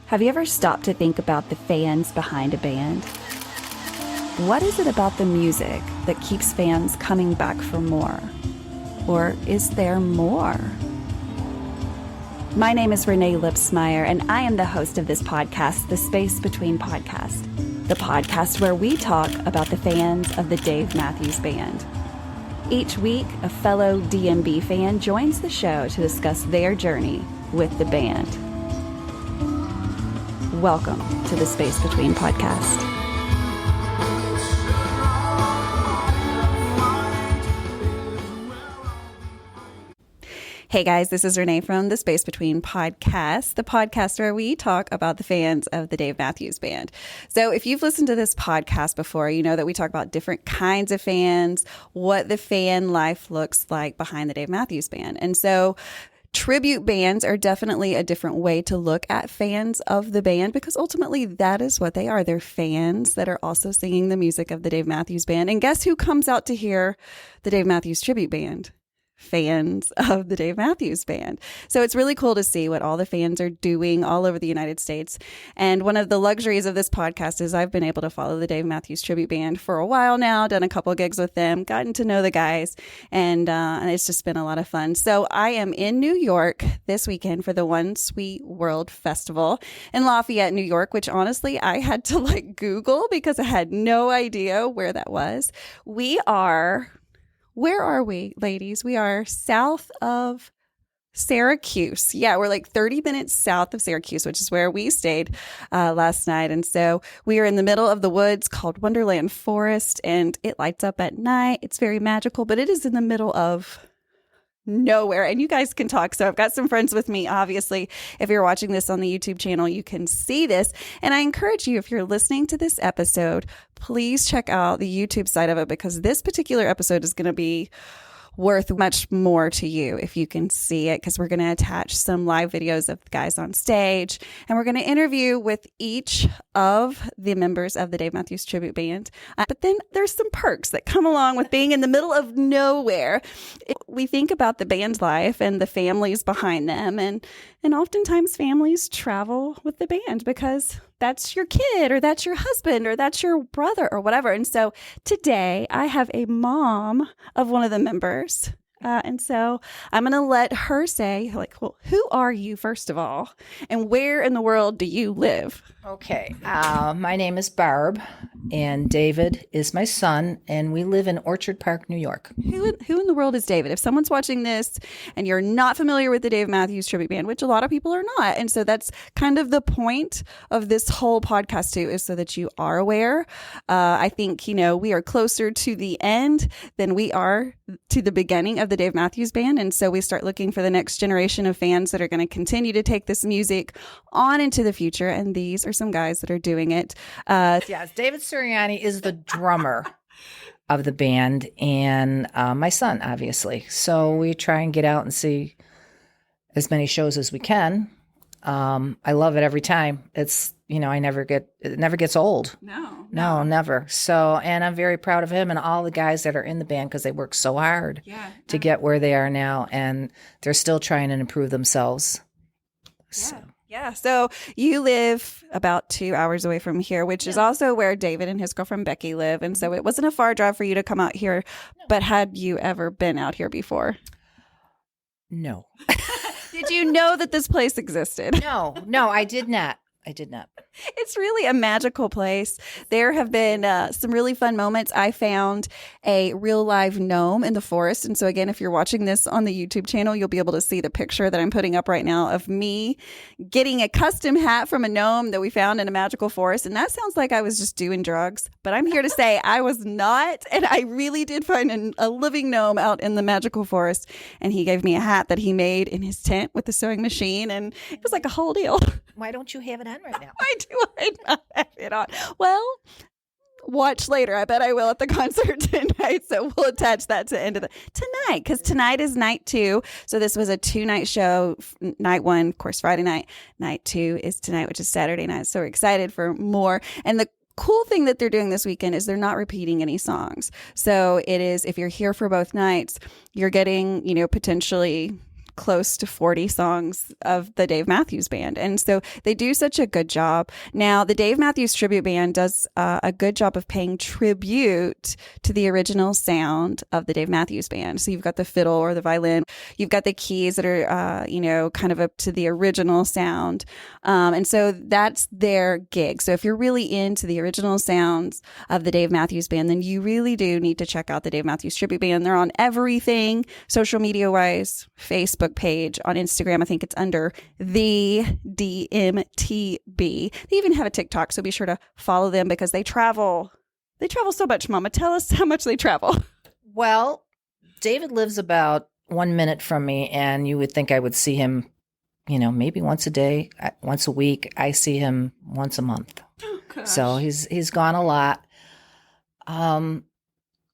Have you ever stopped to think about the fans behind a band? What is it about the music that keeps fans coming back for more? Or is there more? My name is Renae Lipsmeyer, and I am the host of this podcast, The Space Between Podcast, the podcast where we talk about the fans of the Dave Matthews Band. Each week, a fellow DMB fan joins the show to discuss their journey with the band. Welcome to the Space Between Podcast. Hey guys, this is Renae from the Space Between Podcast, the podcast where we talk about the fans of the Dave Matthews Band. So if you've listened to this podcast before, you know that we talk about different kinds of fans, what the fan life looks like behind the Dave Matthews Band. And so tribute bands are definitely a different way to look at fans of the band because ultimately that is what they are. They're fans that are also singing the music of the Dave Matthews Band. And guess who comes out to hear the Dave Matthews Tribute Band? Fans of the Dave Matthews Band. So it's really cool to see what all the fans are doing all over the United States. And one of the luxuries of this podcast is I've been able to follow the Dave Matthews Tribute Band for a while now, done a couple of gigs with them, gotten to know the guys, and it's just been a lot of fun. So I am in New York this weekend for the One Sweet World Festival in Lafayette, New York, which honestly I had to Google because I had no idea where that was. Where are we, ladies? We are south of Syracuse. Yeah, we're 30 minutes south of Syracuse, which is where we stayed last night. And so we are in the middle of the woods called Wonderland Forest, and it lights up at night. It's very magical, but it is in the middle of nowhere. And you guys can talk. So I've got some friends with me. Obviously, if you're watching this on the YouTube channel, you can see this. And I encourage you, if you're listening to this episode, please check out the YouTube side of it because this particular episode is going to be worth much more to you if you can see it, because we're going to attach some live videos of the guys on stage and we're going to interview with each of the members of the Dave Matthews Tribute Band. But then there's some perks that come along with being in the middle of nowhere. We think about the band's life and the families behind them, and oftentimes families travel with the band because that's your kid or that's your husband or that's your brother or whatever. And so today I have a mom of one of the members. And so I'm going to let her say, well, who are you, first of all, and where in the world do you live? Okay. My name is Barb, and David is my son, and we live in Orchard Park, New York. Who in the world is David? If someone's watching this and you're not familiar with the Dave Matthews Tribute Band, which a lot of people are not, and so that's kind of the point of this whole podcast too, is so that you are aware. I think, we are closer to the end than we are to the beginning of the Dave Matthews Band, and so we start looking for the next generation of fans that are going to continue to take this music on into the future, and these are some guys that are doing it. Yes, David Suriani is the drummer of the band, and my son, obviously. So we try and get out and see as many shows as we can. I love it every time. It's, it never gets old. No, never. So, and I'm very proud of him and all the guys that are in the band because they work so hard to get where they are now, and they're still trying to improve themselves. So. Yeah. So you live about 2 hours away from here, which is also where David and his girlfriend Becky live. And so it wasn't a far drive for you to come out here. No. But had you ever been out here before? No. Did you know that this place existed? No, I did not. It's really a magical place. There have been some really fun moments. I found a real live gnome in the forest. And so again, if you're watching this on the YouTube channel, you'll be able to see the picture that I'm putting up right now of me getting a custom hat from a gnome that we found in a magical forest. And that sounds like I was just doing drugs, but I'm here to say I was not. And I really did find a living gnome out in the magical forest. And he gave me a hat that he made in his tent with the sewing machine. And it was like a whole deal. Why don't you have it on right now? Why do I not have it on? Well, watch later. I bet I will at the concert tonight. So we'll attach that to the end of tonight, because tonight is night 2. So this was a 2-night show. Night 1, of course, Friday night. Night 2 is tonight, which is Saturday night. So we're excited for more. And the cool thing that they're doing this weekend is they're not repeating any songs. So it is, if you're here for both nights, you're getting, potentially close to 40 songs of the Dave Matthews Band. And so they do such a good job. Now, the Dave Matthews Tribute Band does a good job of paying tribute to the original sound of the Dave Matthews Band. So you've got the fiddle or the violin, you've got the keys that are, kind of up to the original sound. And so that's their gig. So if you're really into the original sounds of the Dave Matthews Band, then you really do need to check out the Dave Matthews Tribute Band. They're on everything, social media wise, Facebook page, on Instagram. I think it's under the DMTB. They even have a TikTok, so be sure to follow them because they travel. They travel so much, Mama. Tell us how much they travel. Well, David lives about 1 minute from me, and you would think I would see him, maybe once a day, once a week. I see him once a month. Oh, gosh. So he's gone a lot.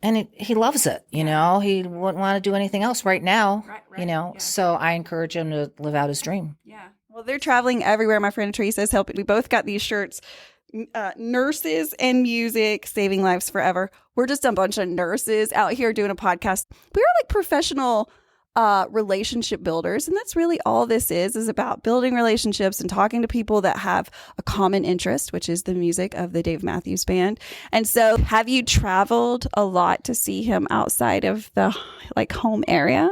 And he loves it, He wouldn't want to do anything else right now, Right. Yeah. So I encourage him to live out his dream. Yeah. Well, they're traveling everywhere. My friend Teresa's helping. We both got these shirts, nurses and music, saving lives forever. We're just a bunch of nurses out here doing a podcast. We are like professional relationship builders. And that's really all this is about building relationships and talking to people that have a common interest, which is the music of the Dave Matthews Band. And so have you traveled a lot to see him outside of the home area?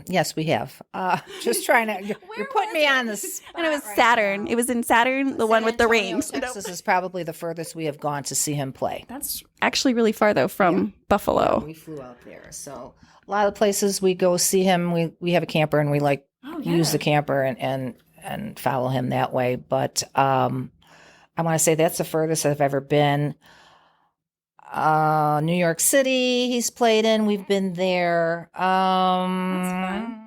Yes, we have. Just trying to, you're putting me on the spot. And it was right Saturn. now. It was in Saturn, the one with the Antonio, rings. Texas is probably the furthest we have gone to see him play. That's actually really far though from Buffalo. We flew out there. So a lot of the places we go see him, we have a camper and we use the camper and follow him that way. But I want to say that's the furthest I've ever been. New York City he's played in. We've been there.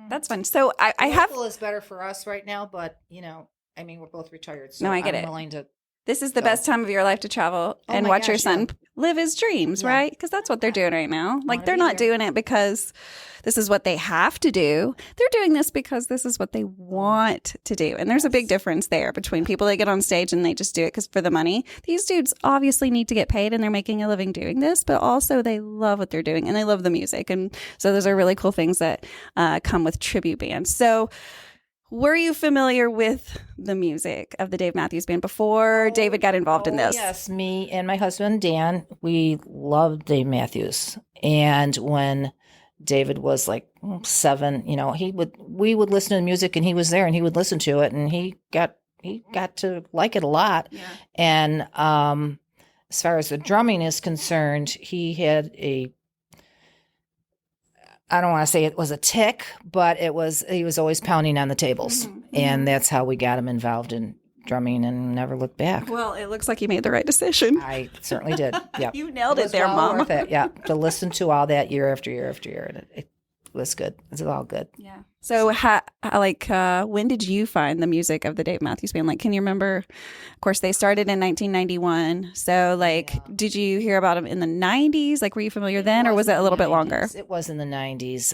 That's fun. So I have. Local is better for us right now, but we're both retired. So No, I get I'm it. willing to. This is the best time of your life to travel and my watch your gosh, son live his dreams, Yeah. right? Because that's what they're doing right now. Like, they're be not there. doing it because this is what they have to do. They're doing this because this is what they want to do. And there's a big difference there between people that get on stage and they just do it because for the money. These dudes obviously need to get paid and they're making a living doing this, but also they love what they're doing and they love the music. And so those are really cool things that come with tribute bands. So were you familiar with the music of the Dave Matthews Band before David got involved in this? Yes, me and my husband, Dan, we loved Dave Matthews. And when David was like 7, we would listen to music and he was there and he would listen to it and he got to like it a lot. Yeah. And as far as the drumming is concerned, he had I don't want to say it was a tick, but he was always pounding on the tables. Mm-hmm. And that's how we got him involved in drumming and never looked back. Well, it looks like you made the right decision. I certainly did. Yeah. You nailed it was there, well Mom. worth it. Yeah. To listen to all that year after year after year. And it was good. It was all good. Yeah. So, when did you find the music of the Dave Matthews Band? Like, can you remember? Of course, they started in 1991. So, did you hear about them in the 90s? Like, were you familiar then, or was it a little bit longer? It was in the 90s.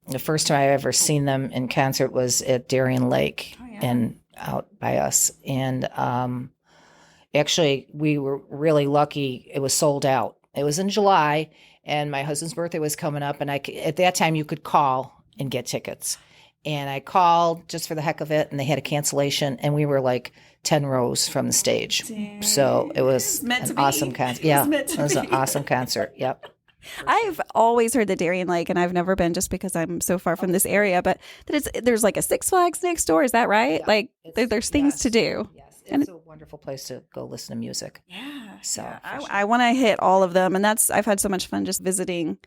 The first time I ever seen them in concert was at Darien Lake and out by us. And actually, we were really lucky. It was sold out. It was in July, and my husband's birthday was coming up. And at that time, you could call and get tickets. And I called just for the heck of it, and they had a cancellation, and we were like 10 rows from the stage. Dang. So it was an awesome concert. Yeah, it was an awesome concert. Yep. I've always heard the Darien Lake, and I've never been just because I'm so far from this area, but there's like a Six Flags next door. Is that right? Yeah, like there's things to do. Yes, And it's a wonderful place to go listen to music. Yeah. So yeah. I want to hit all of them. And I've had so much fun just visiting,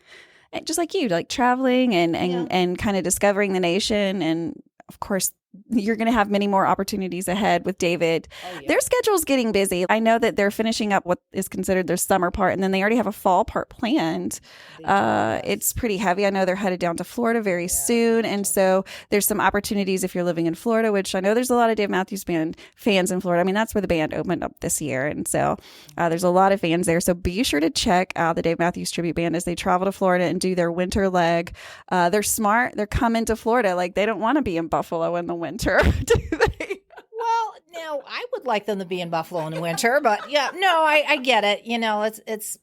just like you, like traveling and kind of discovering the nation. And of course, you're going to have many more opportunities ahead with David. Oh, yeah. Their schedule's getting busy. I know that they're finishing up what is considered their summer part, and then they already have a fall part planned. It's pretty heavy. I know they're headed down to Florida very soon. And so there's some opportunities if you're living in Florida, which I know there's a lot of Dave Matthews Band fans in Florida. I mean, that's where the band opened up this year. And so there's a lot of fans there. So be sure to check out the Dave Matthews Tribute Band as they travel to Florida and do their winter leg. They're smart. They're coming to Florida. Like, they don't want to be in Buffalo in the winter, do they? Well, no, I would like them to be in Buffalo in the winter, but yeah, no, I get it. You know, it's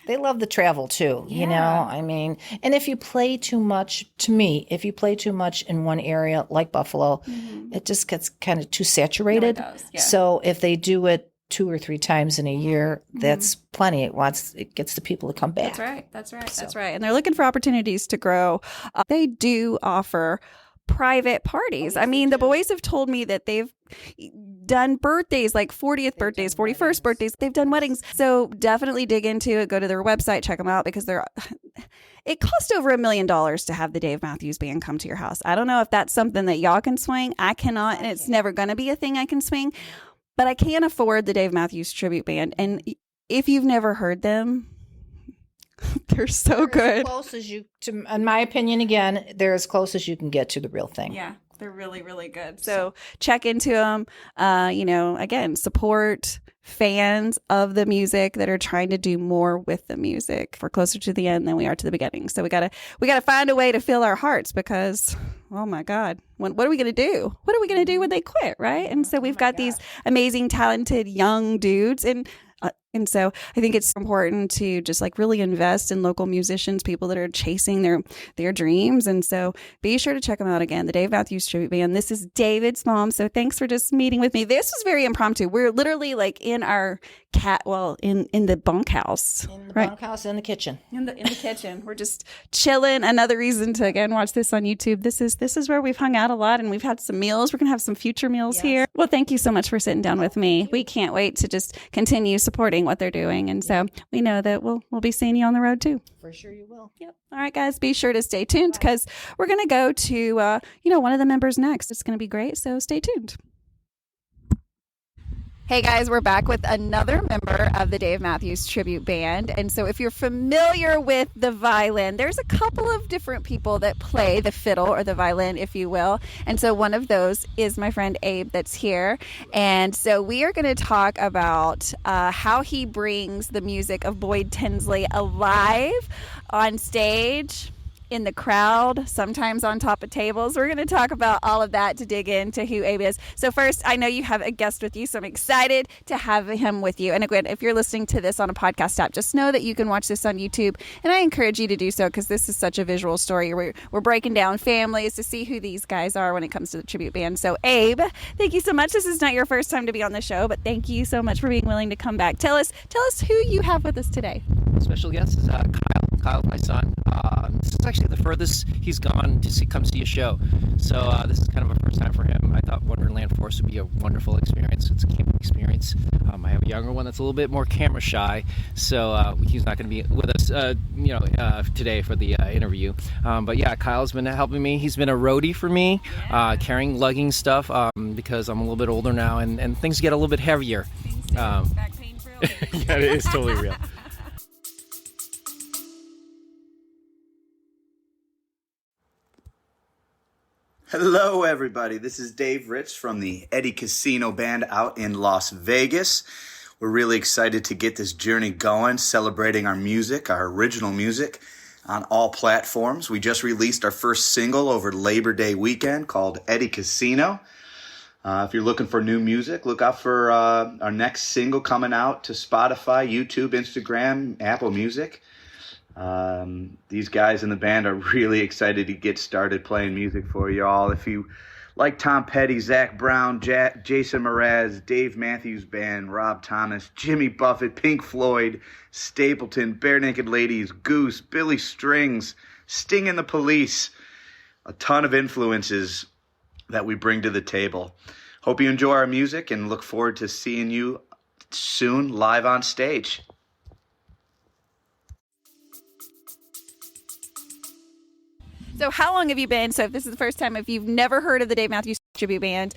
They love the travel too, you know? I mean, and if you play too much, to me, if you play too much in one area like Buffalo, it just gets kind of too saturated. does, yeah. So if they do it 2 or 3 times in a year, that's plenty. It gets the people to come back. That's right. And they're looking for opportunities to grow. They do offer private parties. I mean, the boys have told me that they've done birthdays, like 40th birthdays, 41st birthdays. They've done weddings. So definitely dig into it. Go to their website, check them out, because it costs over $1 million to have the Dave Matthews Band come to your house. I don't know if that's something that y'all can swing. I cannot, and it's never going to be a thing I can swing, but I can afford the Dave Matthews Tribute Band. And if you've never heard them, they're so good. As close as in my opinion, again, they're as close as you can get to the real thing. Yeah, they're really, really good. So check into them. Again, support fans of the music that are trying to do more with the music. We're closer to the end than we are to the beginning. So we gotta find a way to fill our hearts, because, oh my God, what are we gonna do? What are we gonna do when they quit, right? And so we've got these amazing, talented young dudes, and so I think it's important to just like really invest in local musicians, people that are chasing their dreams. And so be sure to check them out again, the Dave Matthews Tribute Band. This is David's mom. So thanks for just meeting with me. This was very impromptu. We're literally like in our in the bunkhouse. In the bunkhouse, in the kitchen. In the kitchen. We're just chilling. Another reason to, again, watch this on YouTube. This is where we've hung out a lot, and we've had some meals. We're going to have some future meals here. Well, thank you so much for sitting down with me. We can't wait to just continue supporting what they're doing. And so we know that we'll be seeing you on the road too. For sure you will. Yep. All right, guys, be sure to stay tuned, because we're going to go to, one of the members next. It's going to be great. So stay tuned. Hey guys, we're back with another member of the Dave Matthews Tribute Band. And so if you're familiar with the violin, there's a couple of different people that play the fiddle, or the violin, if you will. And so one of those is my friend Abe that's here. And so we are going to talk about how he brings the music of Boyd Tinsley alive on stage, in the crowd, sometimes on top of tables. We're going to talk about all of that to dig into who Abe is. So first, I know you have a guest with you, so I'm excited to have him with you. And again, if you're listening to this on a podcast app, just know that you can watch this on YouTube. And I encourage you to do so, because this is such a visual story. We're breaking down families to see who these guys are when it comes to the tribute band. So Abe, thank you so much. This is not your first time to be on the show, but thank you so much for being willing to come back. Tell us who you have with us today. Special guest is Kyle. Kyle, my son. This is actually the furthest he's gone to come see a show. So this is kind of a first time for him. I thought Wonderland Forest would be a wonderful experience. It's a camping experience. I have a younger one that's a little bit more camera shy, so he's not going to be with us, today for the interview. But yeah, Kyle's been helping me. He's been a roadie for me, carrying, lugging stuff, because I'm a little bit older now, and things get a little bit heavier. Back pain for real. Yeah, it is totally real. Hello, everybody. This is Dave Rich from the Eddie Casino Band out in Las Vegas. We're really excited to get this journey going, celebrating our music, our original music, on all platforms. We just released our first single over Labor Day weekend called Eddie Casino. If you're looking for new music, look out for our next single coming out to Spotify, YouTube, Instagram, Apple Music. These guys in the band are really excited to get started playing music for you all. If you like Tom Petty, Zach Brown, Jason Mraz, Dave Matthews Band, Rob Thomas, Jimmy Buffett, Pink Floyd, Stapleton, Bare Naked Ladies, Goose, Billy Strings, Sting and the Police, a ton of influences that we bring to the table. Hope you enjoy our music and look forward to seeing you soon live on stage. So how long have you been? So if this is the first time, if you've never heard of the Dave Matthews Tribute Band,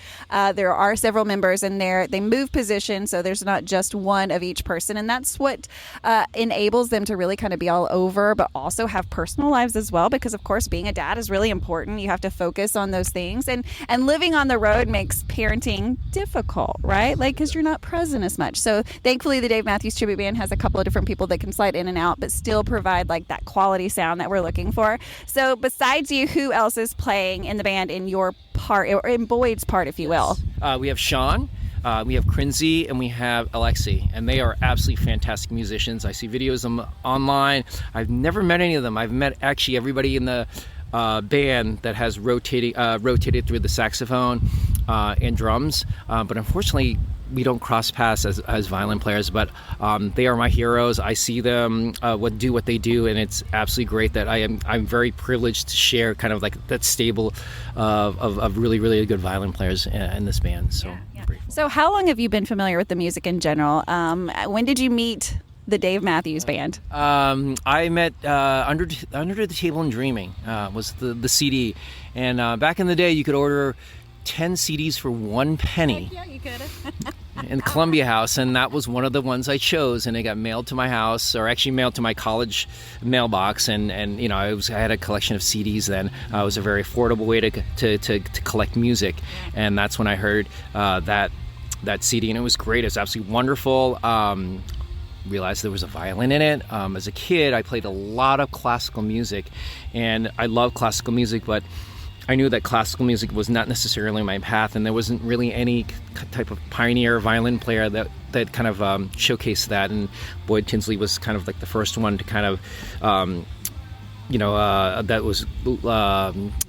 there are several members in there. They move position, so there's not just one of each person. And that's what enables them to really kind of be all over, but also have personal lives as well. Because, of course, being a dad is really important. You have to focus on those things. And living on the road makes parenting difficult, right? Like, because you're not present as much. So thankfully, the Dave Matthews Tribute Band has a couple of different people that can slide in and out, but still provide like that quality sound that we're looking for. So besides you, who else is playing in the band in your part, or in Boyd's part, if you will? We have Sean, We have Crinzy and we have Alexi, and they are absolutely fantastic musicians. I see videos of them online. I've never met any of them. I've met actually everybody in the band that has rotated through the saxophone and drums, but unfortunately we don't cross paths as violin players, but they are my heroes. I see them do what they do, and it's absolutely great that I'm very privileged to share kind of like that stable of really, really good violin players in this band. So, yeah. So how long have you been familiar with the music in general? When did you meet the Dave Matthews Band? I met Under the Table and Dreaming was the CD, and back in the day you could order 10 CDs for 1 penny. Yeah, you could. In the Columbia House, and that was one of the ones I chose, and it got mailed to my house, or actually mailed to my college mailbox, and you know, I had a collection of CDs then. It was a very affordable way to collect music, and that's when I heard that CD, and it was great. It was absolutely wonderful. Realized there was a violin in it. As a kid, I played a lot of classical music, and I love classical music, but I knew that classical music was not necessarily my path, and there wasn't really any type of pioneer violin player that kind of showcased that. And Boyd Tinsley was kind of like the first one to kind of, that was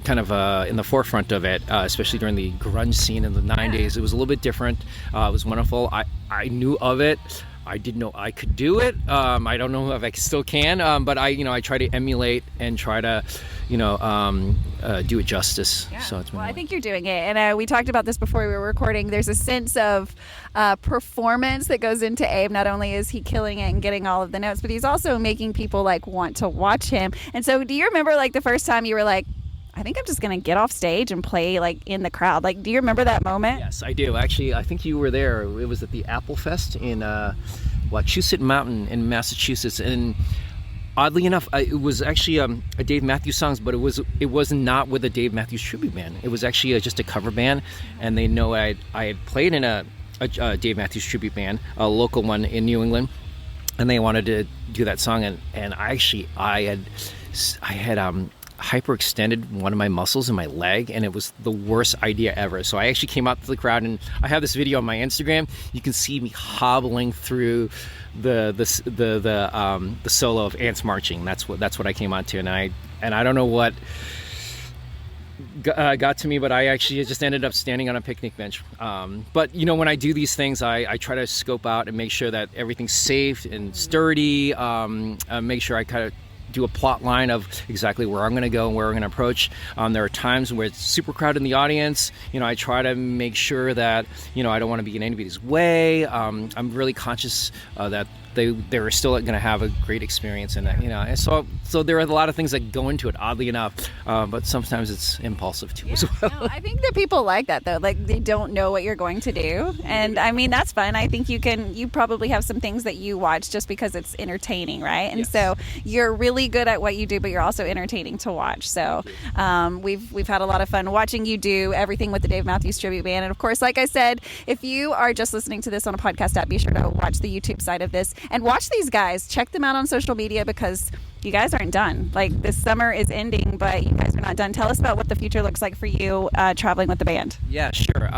kind of in the forefront of it, especially during the grunge scene in the 90s. It was a little bit different. It was wonderful. I knew of it. I didn't know I could do it. I don't know if I still can, but I try to emulate and try to, do it justice. Yeah. So it's I think you're doing it. And we talked about this before we were recording. There's a sense of performance that goes into Abe. Not only is he killing it and getting all of the notes, but he's also making people like want to watch him. And so do you remember like the first time you were like, I think I'm just going to get off stage and play like in the crowd? Like, do you remember that moment? Yes, I do. Actually, I think you were there. It was at the Apple Fest in Wachusett Mountain in Massachusetts. And oddly enough, it was actually a Dave Matthews song, but it was not with a Dave Matthews tribute band. It was actually just a cover band. And they know I had played in a Dave Matthews tribute band, a local one in New England. And they wanted to do that song. And I had hyperextended one of my muscles in my leg, and it was the worst idea ever. So I actually came out to the crowd, and I have this video on my Instagram. You can see me hobbling through the solo of Ants Marching. That's what I came on to, and I don't know what got to me, but I actually just ended up standing on a picnic bench. But when I do these things, I try to scope out and make sure that everything's safe and sturdy. Make sure I kind of do a plot line of exactly where I'm going to go and where I'm going to approach. There are times where it's super crowded in the audience. I try to make sure that I don't want to be in anybody's way. I'm really conscious that they're still going to have a great experience in that. And so there are a lot of things that go into it, oddly enough, but sometimes it's impulsive too as well. No, I think that people like that though. Like they don't know what you're going to do, and I mean that's fun. I think you probably have some things that you watch just because it's entertaining, right? And yes. So you're really good at what you do, but you're also entertaining to watch. So we've had a lot of fun watching you do everything with the Dave Matthews Tribute Band. And of course, like I said, if you are just listening to this on a podcast app, be sure to watch the YouTube side of this and watch these guys. Check them out on social media because you guys aren't done. Like this summer is ending, but you guys are not done. Tell us about what the future looks like for you traveling with the band. Yeah, sure.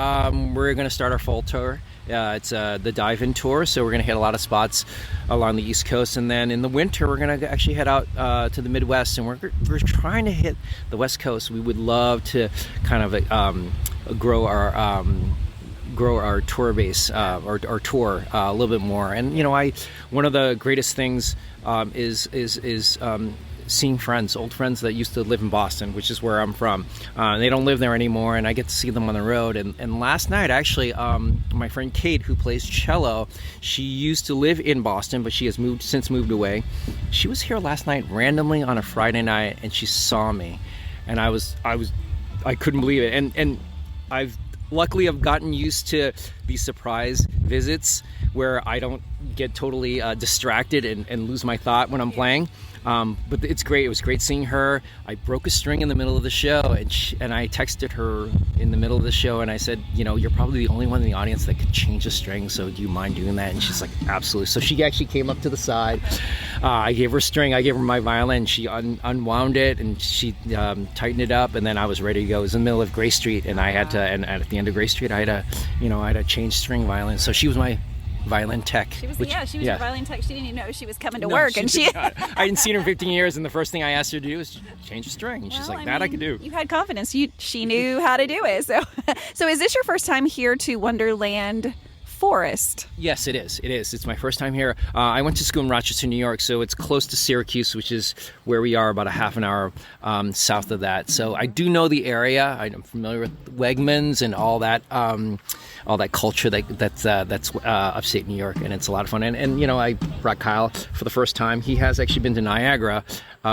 We're going to start our fall tour. It's the dive-in tour, so we're going to hit a lot of spots along the East Coast, and then in the winter we're going to actually head out to the Midwest, and we're trying to hit the West Coast. We would love to kind of grow our tour base, our tour a little bit more. And one of the greatest things is seeing old friends that used to live in Boston, which is where I'm from. They don't live there anymore, and I get to see them on the road. And last night, actually, my friend Kate, who plays cello, she used to live in Boston, but she has since moved away. She was here last night randomly on a Friday night, and she saw me, and I couldn't believe it. And luckily I've gotten used to these surprise visits where I don't get totally distracted and lose my thought when I'm playing. But it's great. It was great seeing her. I broke a string in the middle of the show, and I texted her in the middle of the show, and I said, you're probably the only one in the audience that could change a string, so do you mind doing that? And she's like, absolutely. So she actually came up to the side. I gave her a string. I gave her my violin. She unwound it, and she tightened it up, and then I was ready to go. It was in the middle of Gray Street, and I had to, and at the end of Gray Street, I had to changed string violin. So she was my violin tech. She was your violin tech. She didn't even know she was coming to work, and I hadn't seen her in 15 years, and the first thing I asked her to do was change the string. And she's like, I can do. You had confidence. She knew how to do it. So is this your first time here to Wonderland Forest? Yes, it is. It's my first time here. I went to school in Rochester, New York, so it's close to Syracuse, which is where we are, about a half an hour south of that. So I do know the area. I'm familiar with Wegmans and all that culture that's upstate New York, and it's a lot of fun. And I brought Kyle for the first time. He has actually been to Niagara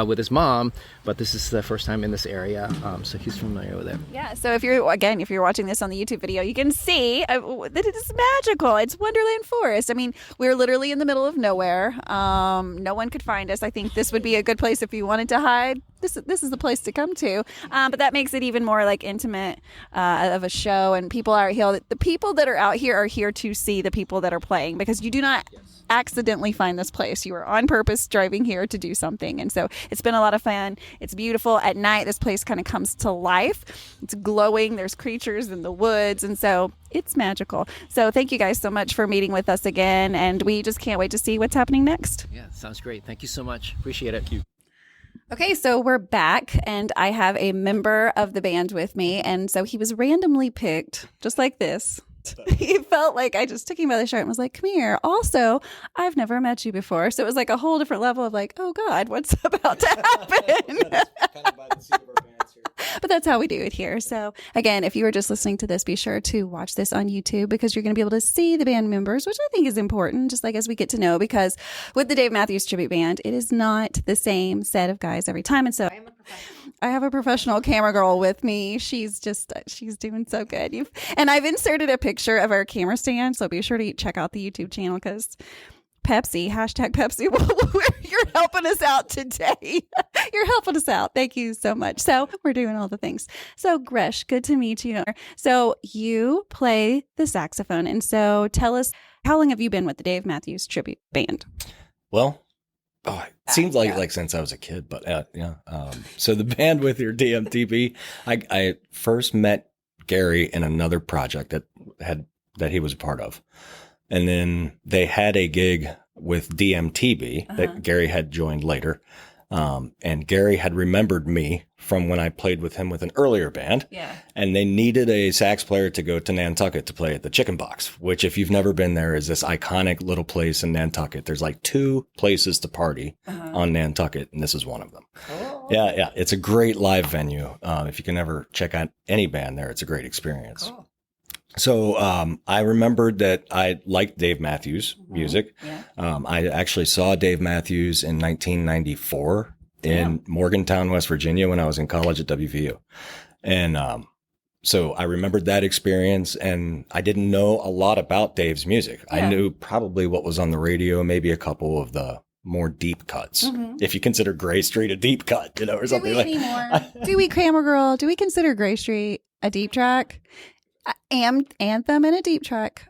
with his mom, but this is the first time in this area, so he's familiar with it. Yeah. So if you're watching this on the YouTube video, you can see that it is magical. It's Wonderland Forest. I mean, we're literally in the middle of nowhere. No one could find us. I think this would be a good place if you wanted to hide. This is the place to come to. But that makes it even more like intimate of a show. And people are here. The people that are out here are here to see the people that are playing, because you do not accidentally find this place. You were on purpose driving here to do something. And so it's been a lot of fun. It's beautiful. At night, this place kind of comes to life. It's glowing. There's creatures in the woods. And so it's magical. So thank you guys so much for meeting with us again. And we just can't wait to see what's happening next. Yeah, sounds great. Thank you so much. Appreciate it. Thank you. Okay, so we're back, and I have a member of the band with me, and so he was randomly picked, just like this. He felt like I just took him by the shirt and was like, come here. Also, I've never met you before. So it was like a whole different level of like, oh God, what's about to happen? But that's how we do it here. So again, if you were just listening to this, be sure to watch this on YouTube, because you're going to be able to see the band members, which I think is important, just like as we get to know, because with the Dave Matthews Tribute Band, it is not the same set of guys every time. And so I have a professional camera girl with me. She's doing so good. And I've inserted a picture of our camera stand, so be sure to check out the YouTube channel, because Pepsi, #Pepsi, you're helping us out today. You're helping us out. Thank you so much. So we're doing all the things. So Gresh, good to meet you. So you play the saxophone. And so tell us, how long have you been with the Dave Matthews Tribute Band? Well, it seems like since I was a kid, but yeah. So the band with your DMTB, I first met Gary in another project that he was a part of. And then they had a gig with DMTB that Gary had joined later. And Gary had remembered me from when I played with him with an earlier band. Yeah. And they needed a sax player to go to Nantucket to play at the Chicken Box, which, if you've never been there, is this iconic little place in Nantucket. There's like 2 places to party on Nantucket, and this is one of them. Oh. Yeah. It's a great live venue. If you can ever check out any band there, it's a great experience. Cool. So I remembered that I liked Dave Matthews' music. Yeah. I actually saw Dave Matthews in 1994 in Morgantown, West Virginia, when I was in college at WVU. And so I remembered that experience, and I didn't know a lot about Dave's music. Yeah. I knew probably what was on the radio, maybe a couple of the more deep cuts, if you consider Gray Street a deep cut, or something like that. Do we, Camera Girl, do we consider Gray Street a deep track? Anthem and a deep track.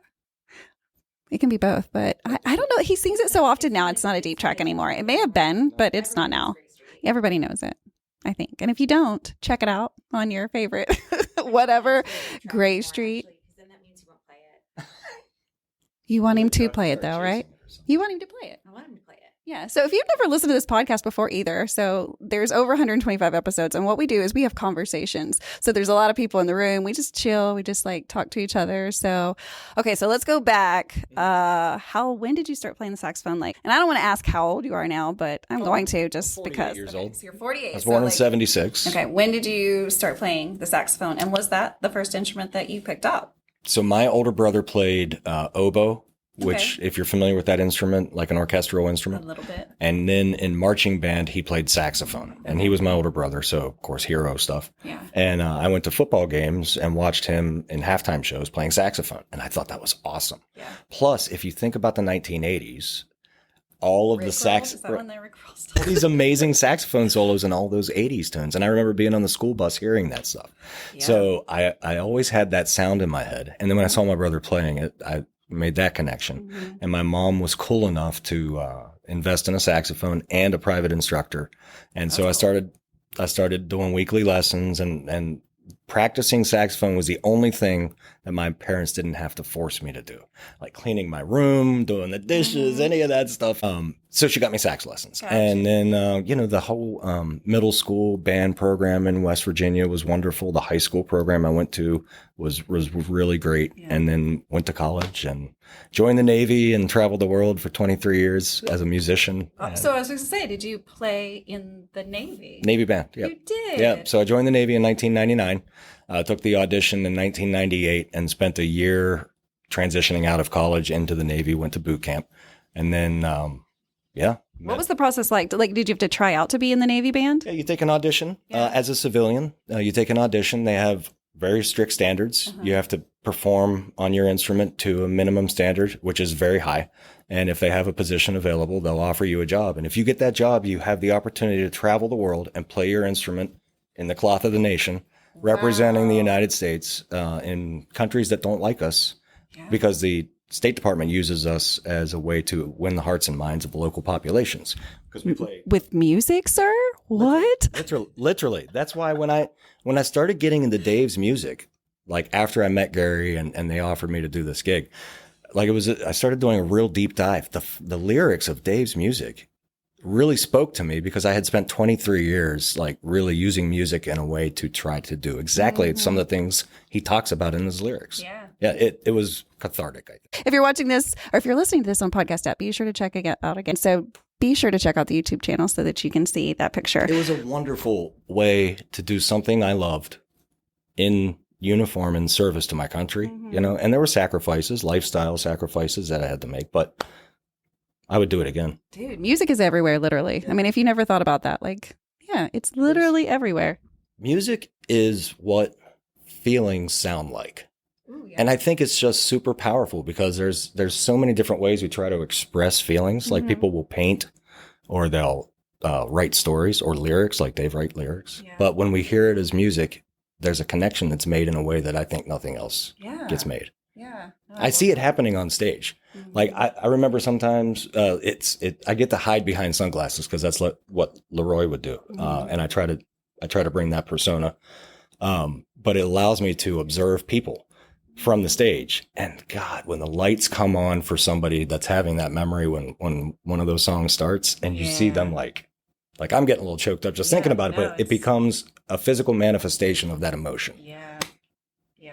It can be both, but I don't know. He sings it so often now, it's not a deep track anymore. It may have been, but it's not now. Everybody knows it, I think. And if you don't, check it out on your favorite, whatever, Gray Street. You want him to play it, though, right? You want him to play it. I want him to play it. Yeah. So if you've never listened to this podcast before either, so there's over 125 episodes. And what we do is we have conversations. So there's a lot of people in the room. We just chill. We just like talk to each other. So, okay. So let's go back. When did you start playing the saxophone? And I don't want to ask how old you are now, but I'm going to, just because. Years old. So you're 48. I was born in 76. Okay. When did you start playing the saxophone? And was that the first instrument that you picked up? So my older brother played oboe, which, if you're familiar with that instrument, like an orchestral instrument. A little bit. And then in marching band, he played saxophone. And he was my older brother, so, of course, hero stuff. Yeah. And I went to football games and watched him in halftime shows playing saxophone. And I thought that was awesome. Yeah. Plus, if you think about the 1980s, all of these amazing saxophone solos and all those 80s tunes. And I remember being on the school bus hearing that stuff. Yeah. So I always had that sound in my head. And then when I saw my brother playing it, I made that connection. And my mom was cool enough to invest in a saxophone and a private instructor. And so I started doing weekly lessons and practicing saxophone was the only thing that my parents didn't have to force me to do, like cleaning my room, doing the dishes, any of that stuff. So she got me sax lessons. Gotcha. And then, the whole middle school band program in West Virginia was wonderful. The high school program I went to was really great. Yeah. And then went to college and joined the Navy and traveled the world for 23 years as a musician. So I was going to say, did you play in the Navy? Navy band. Yep. You did? Yeah. So I joined the Navy in 1999, took the audition in 1998 and spent a year transitioning out of college into the Navy, went to boot camp. And then, What was the process like? Like, did you have to try out to be in the Navy band? Yeah, you take an audition as a civilian. You take an audition. They have very strict standards. You have to perform on your instrument to a minimum standard, which is very high. And if they have a position available, they'll offer you a job. And if you get that job, you have the opportunity to travel the world and play your instrument in the cloth of the nation, representing the United States in countries that don't like us, because the State Department uses us as a way to win the hearts and minds of the local populations, because we play With music, sir? What? literally. That's why when I started getting into Dave's music, like after I met Gary and they offered me to do this gig, like I started doing a real deep dive. The lyrics of Dave's music really spoke to me, because I had spent 23 years like really using music in a way to try to do exactly some of the things he talks about in his lyrics. Yeah, it was cathartic, I think. If you're watching this, or if you're listening to this on podcast app, be sure to check it out again. So be sure to check out the YouTube channel so that you can see that picture. It was a wonderful way to do something I loved in uniform in service to my country, and there were sacrifices, lifestyle sacrifices that I had to make, but I would do it again. Dude, music is everywhere, literally. I mean, if you never thought about that, like, yeah, it's literally everywhere. Music is what feelings sound like. Ooh, yeah. And I think it's just super powerful, because there's so many different ways we try to express feelings. Like people will paint, or they'll write stories or lyrics, like Dave write lyrics. Yeah. But when we hear it as music, there's a connection that's made in a way that I think nothing else gets made. Yeah. I see it happening on stage. Like I remember sometimes I get to hide behind sunglasses, because that's what Leroy would do, and I try to bring that persona, but it allows me to observe people from the stage. And God, when the lights come on for somebody that's having that memory, when one of those songs starts, and you see them like I'm getting a little choked up just thinking about it, but it becomes a physical manifestation of that emotion. Yeah.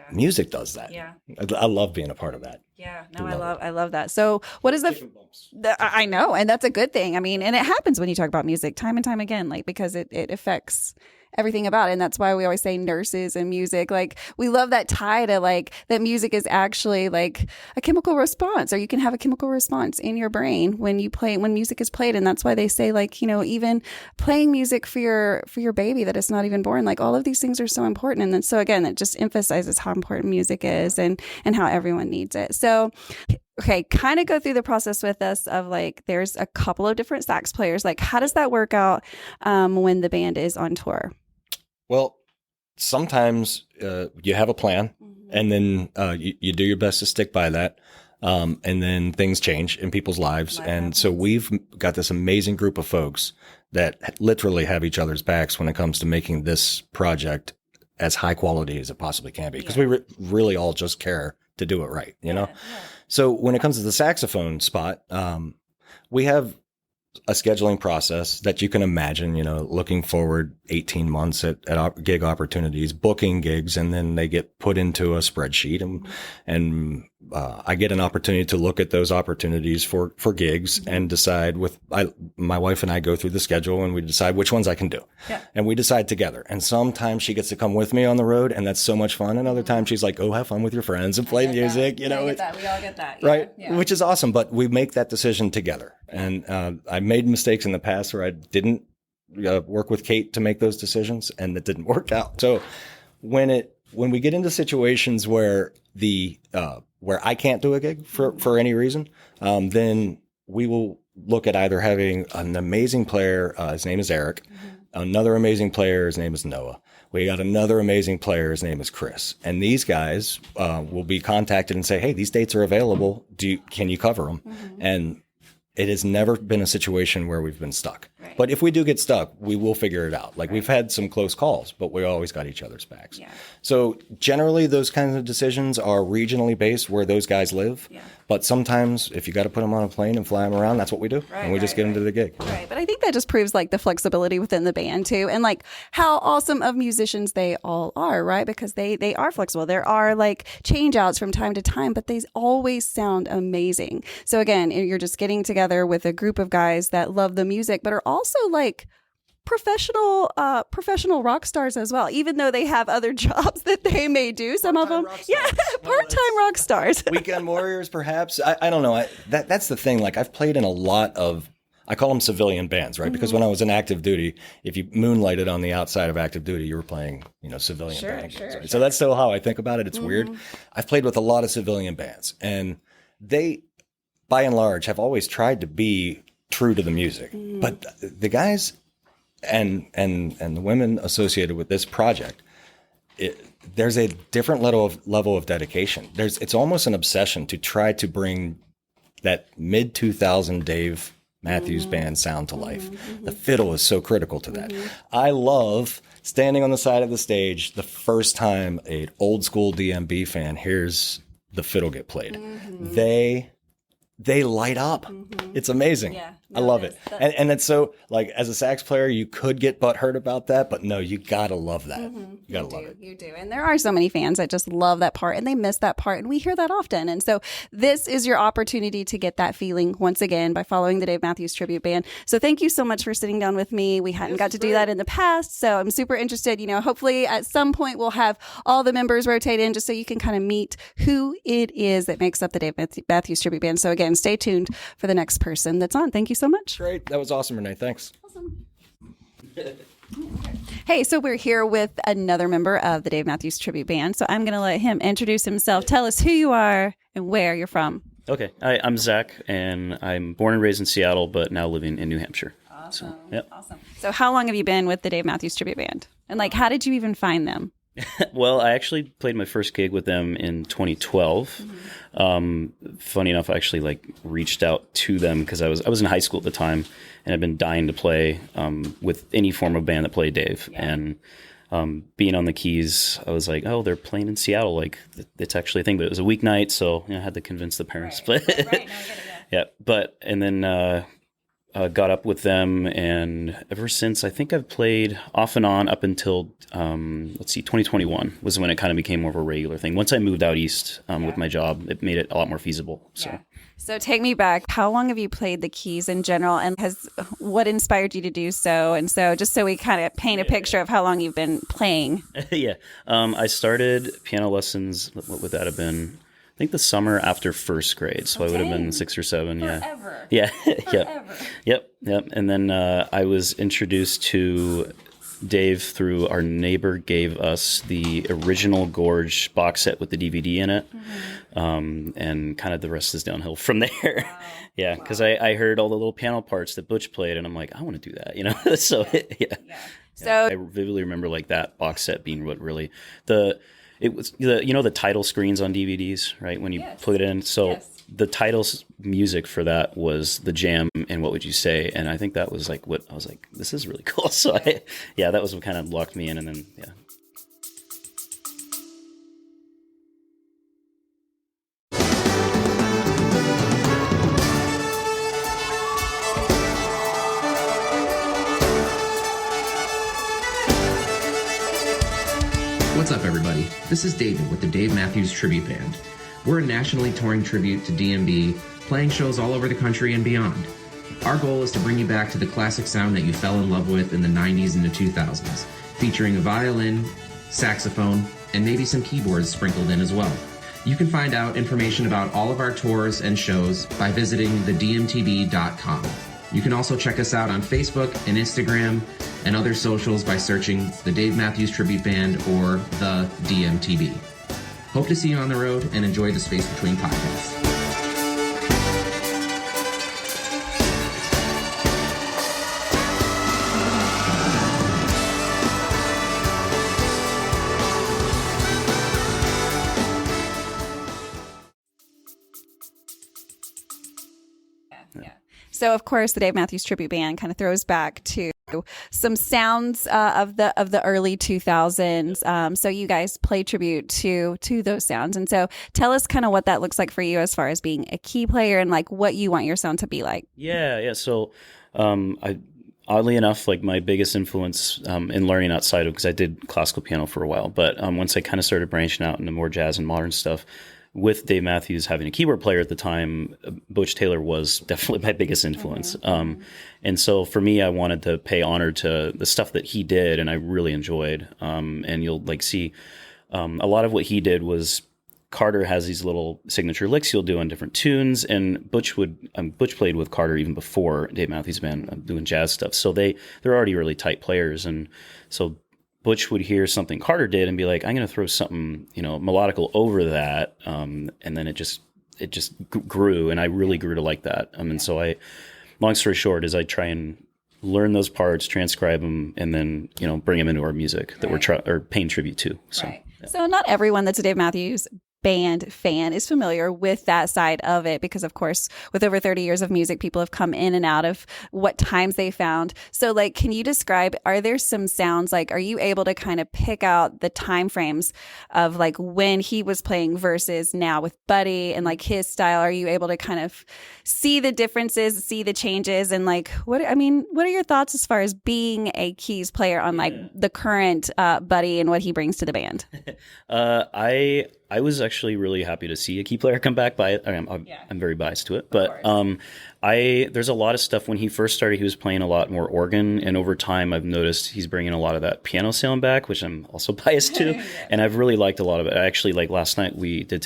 Music does that. Yeah. I love being a part of that. Yeah. No, I love that. So what is I know, and that's a good thing. I mean, and it happens when you talk about music time and time again, like, because it affects everything about it. And that's why we always say nurses and music. Like, we love that tie to like that music is actually like a chemical response, or you can have a chemical response in your brain when music is played. And that's why they say, like, even playing music for your baby that is not even born, like all of these things are so important. And then, so again, it just emphasizes how important music is and how everyone needs it. So, okay, kind of go through the process with us of like, there's a couple of different sax players. Like, how does that work out when the band is on tour? Well, sometimes you have a plan, and then you do your best to stick by that. And then things change in people's lives. So we've got this amazing group of folks that literally have each other's backs when it comes to making this project as high quality as it possibly can be, because we really all just care to do it right, you know? Yeah. So when it comes to the saxophone spot, we have a scheduling process that you can imagine, looking forward 18 months at gig opportunities, booking gigs, and then they get put into a spreadsheet, and I get an opportunity to look at those opportunities for gigs and decide my wife and I go through the schedule, and we decide which ones I can do. Yeah. And we decide together. And sometimes she gets to come with me on the road, and that's so much fun. And other times she's like, oh, have fun with your friends and play music. We all get that. Right. Yeah. Which is awesome. But we make that decision together. And I made mistakes in the past where I didn't work with Kate to make those decisions, and it didn't work out. So when we get into situations where where I can't do a gig for any reason, then we will look at either having an amazing player, his name is Eric, another amazing player, his name is Noah. We got another amazing player, his name is Chris. And these guys will be contacted and say, hey, these dates are available. Can you cover them? And it has never been a situation where we've been stuck. But if we do get stuck, we will figure it out. Like we've had some close calls, but we always got each other's backs. Yeah. So generally those kinds of decisions are regionally based where those guys live. Yeah. But sometimes if you got to put them on a plane and fly them around, that's what we do. And we just get them to the gig. Right. But I think that just proves like the flexibility within the band too. And like how awesome of musicians they all are, right? Because they are flexible. There are like change outs from time to time, but they always sound amazing. So again, you're just getting together with a group of guys that love the music, but are also like professional rock stars as well, even though they have other jobs that they may do. Some of them, part-time rock stars. Weekend warriors, perhaps. I don't know. That's the thing. Like I've played in a lot of, I call them civilian bands, right? Because when I was in active duty, if you moonlighted on the outside of active duty, you were playing, civilian bands. Right? So that's still how I think about it. It's weird. I've played with a lot of civilian bands, and they, by and large, have always tried to be true to the music. But the guys and the women associated with this project, there's a different level of dedication. It's almost an obsession to try to bring that mid 2000 Dave Matthews Band sound to life. The fiddle is so critical to that. I love standing on the side of the stage the first time an old school DMB fan hears the fiddle get played. They light up. It's amazing. Yeah, I love it. And it's so, like, as a sax player, you could get butthurt about that, but no, you gotta love that. You gotta love it. You do. And there are so many fans that just love that part and they miss that part. And we hear that often. And so this is your opportunity to get that feeling once again by following the Dave Matthews Tribute Band. So thank you so much for sitting down with me. We hadn't got to do that in the past. So I'm super interested. Hopefully at some point we'll have all the members rotate in just so you can kind of meet who it is that makes up the Dave Matthews Tribute Band. So again, stay tuned for the next person that's on. Thank you so much. Great. That was awesome, Renae. Thanks. Awesome. Hey, so we're here with another member of the Dave Matthews Tribute Band. So I'm going to let him introduce himself. Tell us who you are and where you're from. Okay. I'm Zach, and I'm born and raised in Seattle, but now living in New Hampshire. Awesome. So, yep. Awesome. So how long have you been with the Dave Matthews Tribute Band? And how did you even find them? Well, I actually played my first gig with them in 2012. Funny enough, I actually reached out to them because I was in high school at the time and I'd been dying to play with any form of band that played Dave. Yeah. And being on the keys, I was like, oh, they're playing in Seattle. It's actually a thing, but it was a weeknight, so I had to convince the parents. Right. Right. No, I get it, yeah. And then got up with them, and ever since, I think I've played off and on up until 2021 was when it kind of became more of a regular thing. Once I moved out east with my job, it made it a lot more feasible. So. Yeah. So take me back. How long have you played the keys in general, and what inspired you to do so? And so just so we kind of paint a picture of how long you've been playing. Yeah. I started piano lessons, what would that have been? I think the summer after first grade, so I would have been 6 or 7. Forever. Yeah. Forever. Yep. And then I was introduced to Dave through our neighbor gave us the original Gorge box set with the DVD in it, and kind of the rest is downhill from there. Wow. Yeah, because I heard all the little piano parts that Butch played, and I'm like, I want to do that, So yeah. So I vividly remember that box set being what really it was the title screens on DVDs, right? When you put it in. So the title's music for that was The Jam and What Would You Say? And I think that was what I was like, this is really cool. So that was what kind of locked me in. And then, What's up, everybody? This is David with the Dave Matthews Tribute Band. We're a nationally touring tribute to DMB, playing shows all over the country and beyond. Our goal is to bring you back to the classic sound that you fell in love with in the 90s and the 2000s, featuring a violin, saxophone, and maybe some keyboards sprinkled in as well. You can find out information about all of our tours and shows by visiting thedmtb.com. You can also check us out on Facebook and Instagram and other socials by searching the Dave Matthews Tribute Band or the DMTB. Hope to see you on the road and enjoy the Space Between podcast. So, of course, the Dave Matthews Tribute Band kind of throws back to some sounds of the early 2000s. So you guys play tribute to those sounds. And so tell us kind of what that looks like for you as far as being a key player and like what you want your sound to be like. Yeah. So I oddly enough, like my biggest influence in learning outside of, because I did classical piano for a while, but once I kind of started branching out into more jazz and modern stuff, with Dave Matthews having a keyboard player at the time, Butch Taylor was definitely my biggest influence. And so for me, I wanted to pay honor to the stuff that he did, and I really enjoyed. And you'll like see a lot of what he did was Carter has these little signature licks he'll do on different tunes, and Butch played with Carter even before Dave Matthews Band doing jazz stuff. So they're already really tight players, and so Butch would hear something Carter did and be like, I'm going to throw something, melodical over that. And then it just grew, and I really grew to like that. And so long story short is I try and learn those parts, transcribe them, and then, bring them into our music that we're paying tribute to. So, yeah. So not everyone that's a Dave Matthews Band fan is familiar with that side of it because, of course, with over 30 years of music, people have come in and out of what times they found. So, like, can you describe, are there some sounds, like, are you able to kind of pick out the time frames of, like, when he was playing versus now with Buddy and, like, his style? Are you able to kind of see the differences, see the changes? And, like, what are your thoughts as far as being a keys player on, like, the current Buddy and what he brings to the band? I was actually really happy to see a key player come back. I'm very biased to it, but there's a lot of stuff. When he first started, he was playing a lot more organ, and over time, I've noticed he's bringing a lot of that piano sound back, which I'm also biased to, and I've really liked a lot of it. Actually, like last night, we did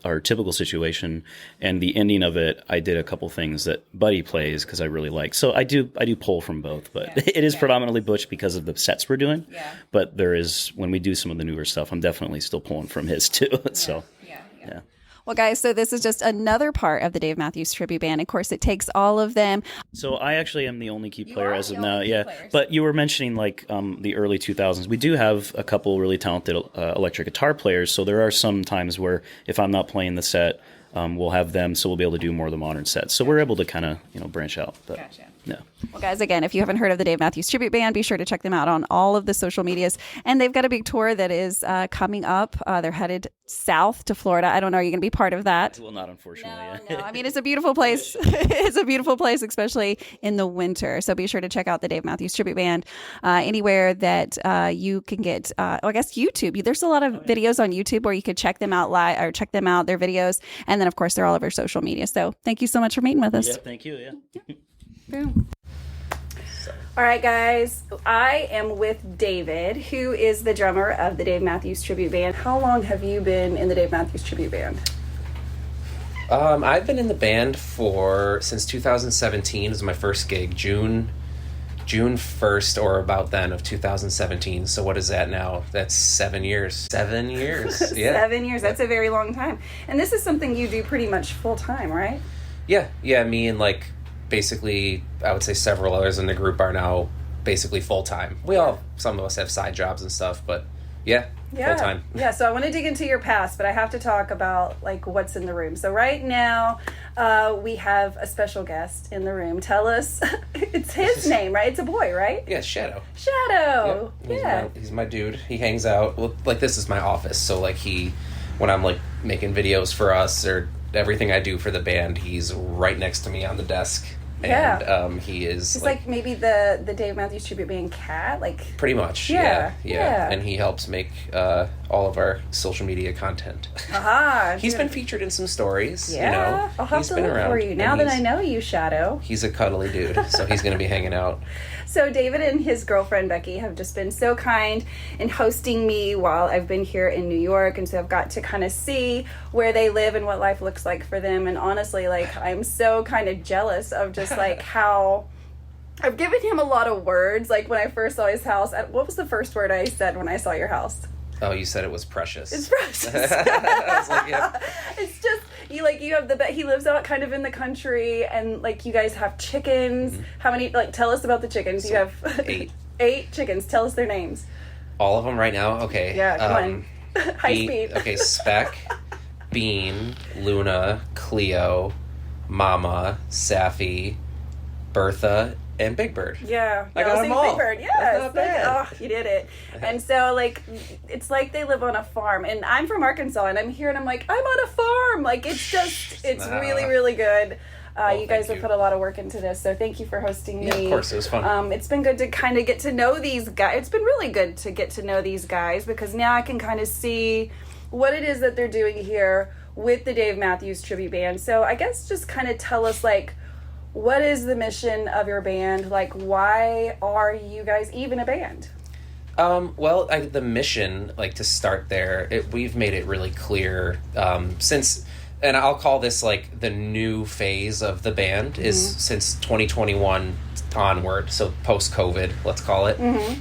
our typical situation, and the ending of it, I did a couple things that Buddy plays because I really like. So I do pull from both, but it is predominantly Butch because of the sets we're doing. Yeah. But there is, when we do some of the newer stuff, I'm definitely still pulling from his too. So, yeah. Well, guys, so this is just another part of the Dave Matthews Tribute Band. Of course, it takes all of them. So I actually am the only key player as of now. Yeah. But you were mentioning like the early 2000s. We do have a couple really talented electric guitar players. So there are some times where if I'm not playing the set, we'll have them. So we'll be able to do more of the modern sets. So we're able to kind of, branch out. But, gotcha. Yeah. Well, guys, again, if you haven't heard of the Dave Matthews Tribute Band, be sure to check them out on all of the social medias. And they've got a big tour that is coming up. They're headed south to Florida. I don't know. Are you going to be part of that? Well, not unfortunately. No. I mean, it's a beautiful place. It's a beautiful place, especially in the winter. So be sure to check out the Dave Matthews Tribute Band anywhere that you can get, I guess, YouTube. There's a lot of videos on YouTube where you could check them out live or check them out, their videos. And then, of course, they're all over social media. So thank you so much for meeting with us. Yeah, thank you. Yeah. Boom. All right, guys, I am with David, who is the drummer of the Dave Matthews Tribute Band. How long have you been in the Dave Matthews Tribute Band? I've been in the band since 2017. It was my first gig, June 1st or about then of 2017. So what is that now? That's 7 years. 7 years. Yeah. 7 years. That's a very long time. And this is something you do pretty much full time, right? Yeah. Me and basically, I would say several others in the group are now basically full-time. Some of us have side jobs and stuff, but full-time. Yeah, so I want to dig into your past, but I have to talk about, what's in the room. So right now, we have a special guest in the room. Tell us, it's his name, right? It's a boy, right? Yeah, Shadow. Shadow! Yep. He's my dude. He hangs out. Well, this is my office, so, when I'm, making videos for us or everything I do for the band, he's right next to me on the desk. And he is it's like maybe the Dave Matthews Tribute Band cat, pretty much. Yeah. And he helps make all of our social media content. He's been featured in some stories. Yeah, I'll have to look for you now that I know you, Shadow. He's a cuddly dude, so he's going to be hanging out. So David and his girlfriend Becky have just been so kind in hosting me while I've been here in New York, and so I've got to kind of see where they live and what life looks like for them. And honestly, I'm so kind of jealous of just how I've given him a lot of words. When I first saw his house, what was the first word I said when I saw your house? Oh, you said it was precious. It's precious. I was yeah. It's just you have he lives out kind of in the country, and you guys have chickens. Mm-hmm. How many? Tell us about the chickens. So you have 8. 8 chickens. Tell us their names. All of them right now. Okay. Yeah, come on. High speed. Okay, Speck, Bean, Luna, Cleo, Mama, Safi, Bertha, and Big Bird. Yeah. I got them all. Big Bird. Yes. That's not bad. Oh, you did it. And so, like, it's like they live on a farm. And I'm from Arkansas, and I'm here, and I'm like, I'm on a farm. Like, it's just, it's really, really good. You guys have put a lot of work into this, so thank you for hosting me. Yeah, of course, it was fun. It's been good to kind of get to know these guys. It's been really good to get to know these guys because now I can kind of see what it is that they're doing here with the Dave Matthews Tribute Band. So I guess just kind of tell us, like, what is the mission of your band? Like, why are you guys even a band? The mission, like, to start there, we've made it really clear since... And I'll call this like the new phase of the band is since 2021 onward. So post-COVID, let's call it.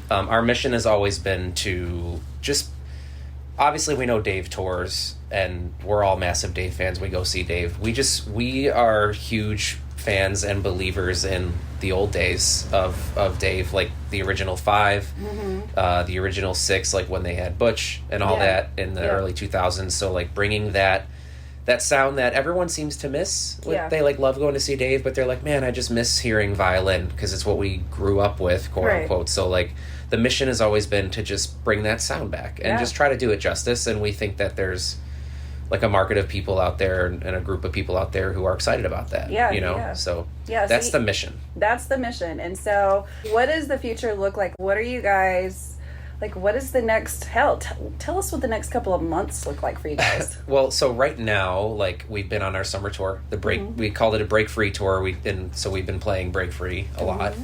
Our mission has always been to just, obviously we know Dave tours and we're all massive Dave fans. We go see Dave. We are huge fans and believers in the old days of Dave, like the original 5, the original 6, like when they had Butch and all that in the early 2000s. So like bringing that sound that everyone seems to miss. They like love going to see Dave, but they're like, man, I just miss hearing violin because it's what we grew up with, quote unquote. So like the mission has always been to just bring that sound back and just try to do it justice. And we think that there's like a market of people out there and a group of people out there who are excited about that. So that's the mission. That's the mission. And so what does the future look like? What are you guys... Like, what is the next... tell us what the next couple of months look like for you guys. Well, so right now, like, we've been on our summer tour. We called it a Break Free tour. We've been playing Break Free a lot.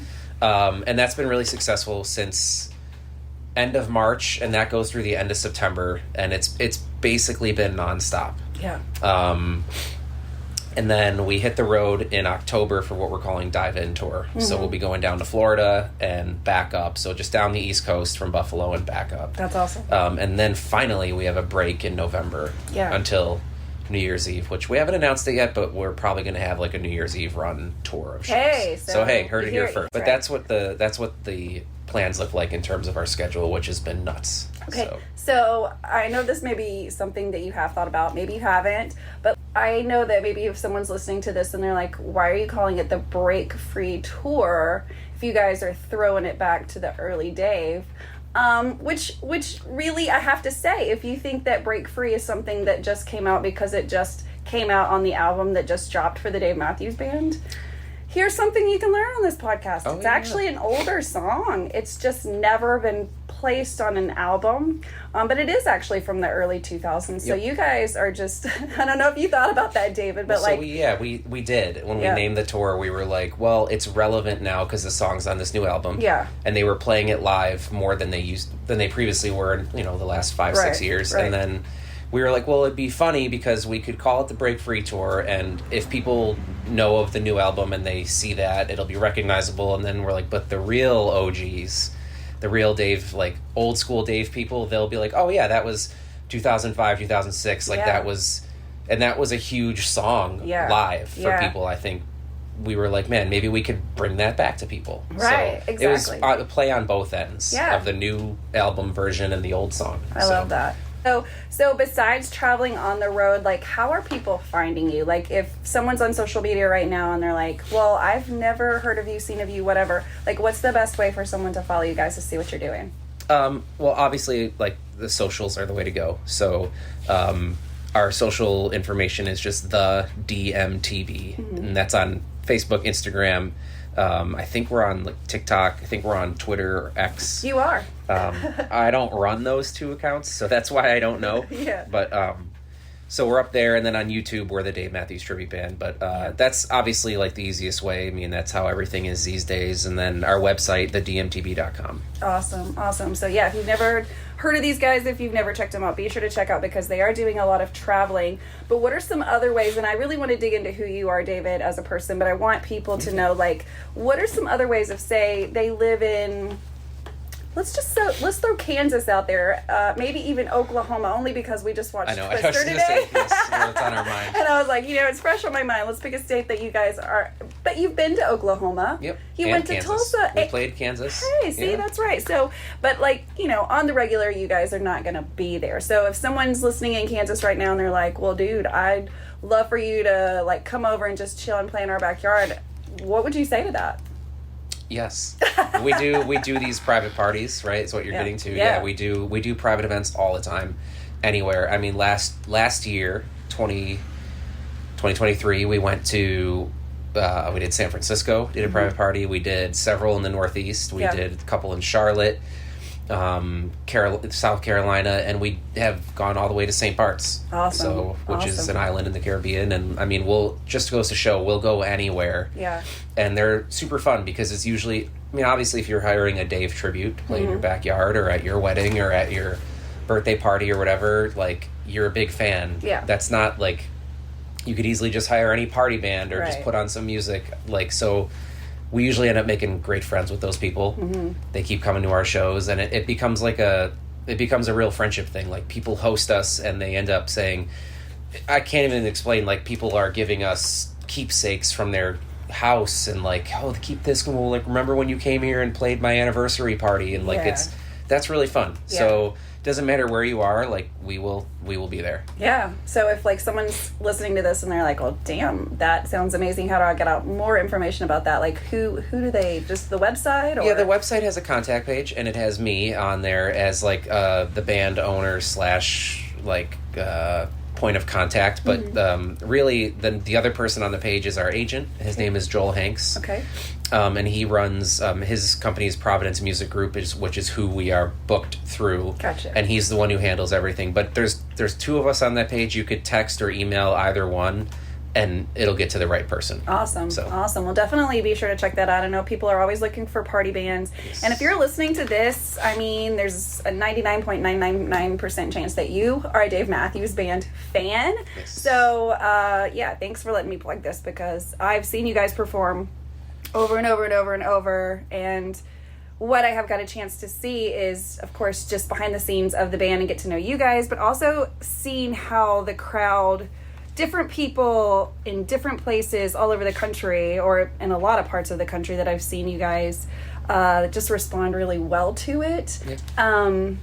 And that's been really successful since end of March, and that goes through the end of September. And it's basically been nonstop. Yeah. And then we hit the road in October for what we're calling Dive In Tour. So we'll be going down to Florida and back up. So just down the East Coast from Buffalo and back up. That's awesome. And then finally we have a break in November until New Year's Eve, which we haven't announced it yet, but we're probably going to have like a New Year's Eve run tour of shows. So heard it here first. But that's what the plans look like in terms of our schedule, which has been nuts. Okay, so I know this may be something that you have thought about, maybe you haven't, but I know that maybe if someone's listening to this and they're like, why are you calling it the Break Free Tour if you guys are throwing it back to the early Dave? Which really, I have to say, if you think that Break Free is something that just came out because it just came out on the album that just dropped for the Dave Matthews Band, here's something you can learn on this podcast. It's actually an older song. It's just never been placed on an album. But it is actually from the early 2000s. So you guys are just, I don't know if you thought about that, David, but we did. When we named the tour, we were like, well, it's relevant now because the song's on this new album. Yeah. And they were playing it live more than they previously were in, the last 5-6 years. Right. And then we were like, well, it'd be funny because we could call it the Break Free Tour, and if people know of the new album and they see that, it'll be recognizable. And then we're like, but the real OGs, the real Dave, like old school Dave people, they'll be like, oh yeah, that was 2005, 2006. Like that was a huge song live for people. I think we were like, man, maybe we could bring that back to people. Right, so exactly. It was a play on both ends of the new album version and the old song. I love that. So besides traveling on the road, like, how are people finding you? Like, if someone's on social media right now and they're like, well, I've never heard of you, seen of you, whatever. Like, what's the best way for someone to follow you guys to see what you're doing? Well, obviously, like, the socials are the way to go. So, our social information is just the DMTB, and that's on Facebook, Instagram. I think we're on like TikTok. I think we're on Twitter or X. You are. I don't run those two accounts, so that's why I don't know. But so we're up there, and then on YouTube we're the Dave Matthews Tribute Band. But that's obviously like the easiest way. I mean, that's how everything is these days. And then our website, thedmtb.com. Awesome. So yeah, if you've never heard of these guys, if you've never checked them out, be sure to check out because they are doing a lot of traveling. But what are some other ways, and I really want to dig into who you are, David, as a person, but I want people to know, like, what are some other ways of, say, they live in, let's throw Kansas out there, maybe even Oklahoma, only because we just watched Twister today. Say, yes, it's on our mind. And I was like, it's fresh on my mind. Let's pick a state that you guys are, but you've been to Oklahoma. Yep. You went to Tulsa. We played Kansas. Hey, see, that's right. So, but like, on the regular, you guys are not going to be there. So if someone's listening in Kansas right now and they're like, well, dude, I'd love for you to like come over and just chill and play in our backyard. what would you say to that? Yes, we do these private parties, right? Is what you're getting to. Yeah, we do private events all the time, anywhere. I mean, last year, 2023, we went to we did San Francisco, did a private party. We did several in the Northeast. We did a couple in Charlotte, South Carolina, and we have gone all the way to St. Bart's. Awesome. Which is an island in the Caribbean. And I mean, we'll just goes to show we'll go anywhere. Yeah. And they're super fun because it's usually, I mean, obviously if you're hiring a Dave tribute to play in your backyard or at your wedding or at your birthday party or whatever, like, you're a big fan. Yeah. That's not like, you could easily just hire any party band or just put on some music. Like, so we usually end up making great friends with those people. They keep coming to our shows, and it becomes like a real friendship thing. Like, people host us and they end up saying, I can't even explain, like, people are giving us keepsakes from their house and like, oh, keep this, and we'll like remember when you came here and played my anniversary party, and like that's really fun. So doesn't matter where you are, like, we will be there. Yeah. So if like someone's listening to this and they're like, well, damn, that sounds amazing, how do I get out more information about that? Like, who do they, just the website? Or? Yeah, the website has a contact page, and it has me on there as like the band owner / like point of contact, but really the other person on the page is our agent. His name is Joel Hanks. Okay. And he runs his company's Providence Music Group, which is who we are booked through. Gotcha. And he's the one who handles everything. But there's two of us on that page. You could text or email either one, and it'll get to the right person. Awesome. Awesome. Well, definitely be sure to check that out. I know people are always looking for party bands. Yes. And if you're listening to this, I mean, there's a 99.999% chance that you are a Dave Matthews Band fan. Yes. So, thanks for letting me plug this, because I've seen you guys perform over and over and over and over. And what I have got a chance to see is, of course, just behind the scenes of the band and get to know you guys, but also seeing how the crowd, different people in different places all over the country, or in a lot of parts of the country that I've seen you guys just respond really well to it. Yeah.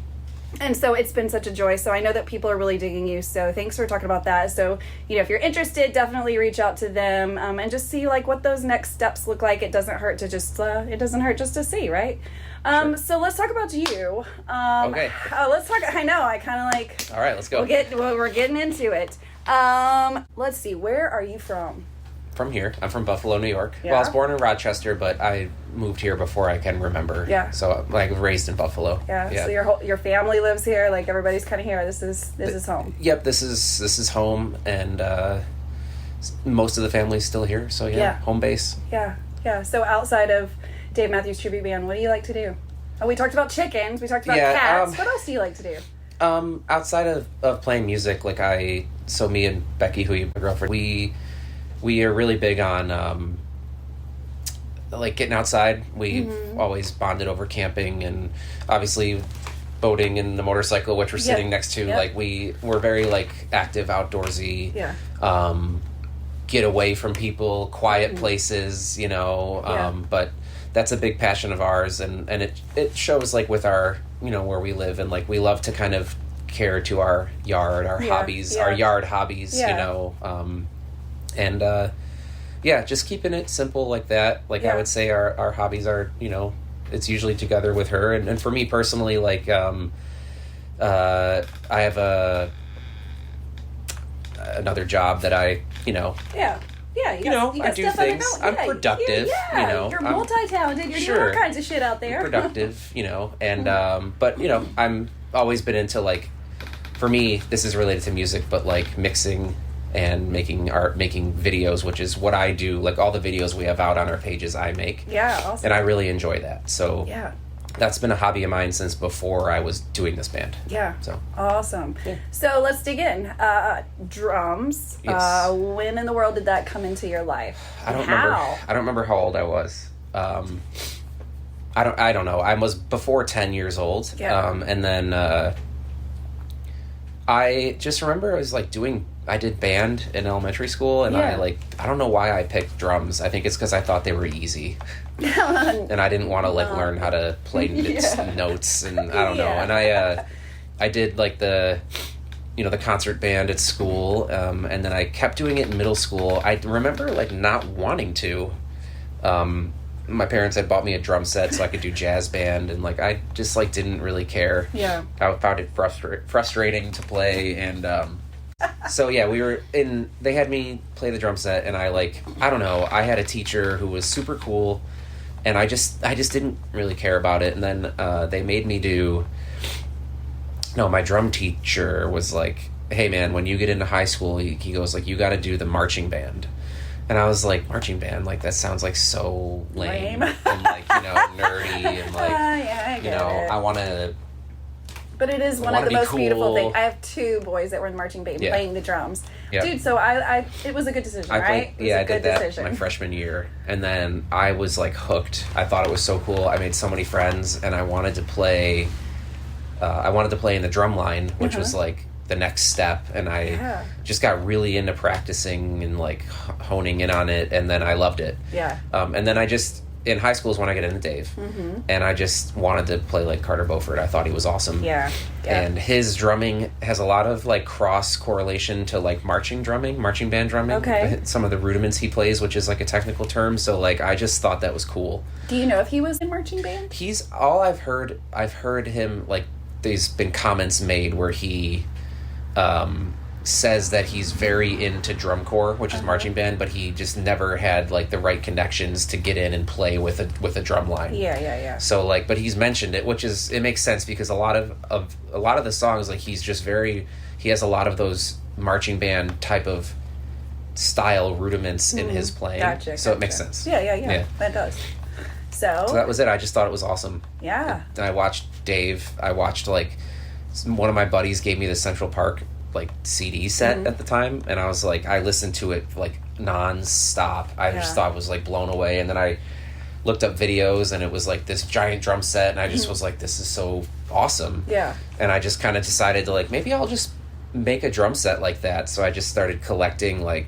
And so it's been such a joy. So I know that people are really digging you. So thanks for talking about that. So, if you're interested, definitely reach out to them and just see like what those next steps look like. It doesn't hurt to just to see, right? Sure. So let's talk about you. Okay. Let's talk. I know. I kind of like. All right, let's go. We're getting into it. Let's see. Where are you from? From here. I'm from Buffalo, New York. Yeah. Well, I was born in Rochester, but I moved here before I can remember. Yeah. So I was raised in Buffalo. Yeah. So your family lives here. Like, everybody's kind of here. This is home. Yep. This is home, and most of the family's still here. So home base. Yeah. Yeah. So outside of Dave Matthews Tribute Band, what do you like to do? Oh, we talked about chickens. We talked about cats. What else do you like to do? Outside of playing music, like me and Becky, who you my girlfriend, we are really big on like getting outside. We've always bonded over camping, and obviously boating and the motorcycle, which we're sitting next to. Like, we're very like active, outdoorsy. Yeah. Get away from people, quiet places, but that's a big passion of ours, and it shows like with our, where we live, and like we love to kind of care to our yard, our hobbies, our yard hobbies, just keeping it simple like that. Like, I would say our hobbies are, it's usually together with her, and for me personally, like I have another job that I I do things. I'm productive. You're multi-talented. You're doing all kinds of shit out there. I'm productive, and but I'm always been into, like, for me, this is related to music, but like mixing and making art, making videos, which is what I do. Like, all the videos we have out on our pages, I make. Yeah, awesome. And I really enjoy that. So that's been a hobby of mine since before I was doing this band. Yeah. So awesome. Yeah. So let's dig in. Drums. Yes. When in the world did that come into your life? I don't remember how old I was. I don't know. I was before 10 years old. Yeah. And then I just remember I was like I did band in elementary school, and I don't know why I picked drums. I think it's because I thought they were easy. And I didn't want to learn how to play notes, and I don't know. And I did like the concert band at school, and then I kept doing it in middle school. I remember like not wanting to, My parents had bought me a drum set so I could do jazz band, and like I just like didn't really care. Yeah. I found it frustrating to play, and so yeah, they had me play the drum set, and I don't know, I had a teacher who was super cool, and I just didn't really care about it. And then they made me my drum teacher was like, hey man, when you get into high school, he goes like, you got to do the marching band. And I was like, marching band, like that sounds like so lame. And like, nerdy, and like, yeah, I get it. I want to. But it is one of the most beautiful cool. things. I have 2 boys that were in marching band playing the drums. Yeah. Dude, so it was a good decision, right? I did that my freshman year. And then I was like hooked. I thought it was so cool. I made so many friends, and I wanted to play. In the drum line, which was like the next step, and I just got really into practicing and like honing in on it, and then I loved it. Yeah. And then in high school is when I got into Dave, and I just wanted to play like Carter Beauford. I thought he was awesome. Yeah. And his drumming has a lot of like cross correlation to like marching band drumming. Okay. Some of the rudiments he plays, which is like a technical term. So like I just thought that was cool. Do you know if he was in marching band? He's all I've heard him like. There's been comments made where he says that he's very into drum corps, which is marching band, but he just never had like the right connections to get in and play with a drum line. Yeah. So like, but he's mentioned it, it makes sense because a lot of the songs, like he has a lot of those marching band type of style rudiments in his playing. Gotcha. So it makes sense. Yeah. That does. So that was it. I just thought it was awesome. Yeah. And I watched Dave. I watched like one of my buddies gave me the Central Park like CD set at the time, and I was like, I listened to it like non-stop. I just thought I was like blown away. And then I looked up videos, and it was like this giant drum set, and I just was like, this is so awesome. Yeah. And I just kind of decided to like, maybe I'll just make a drum set like that. So I just started collecting like,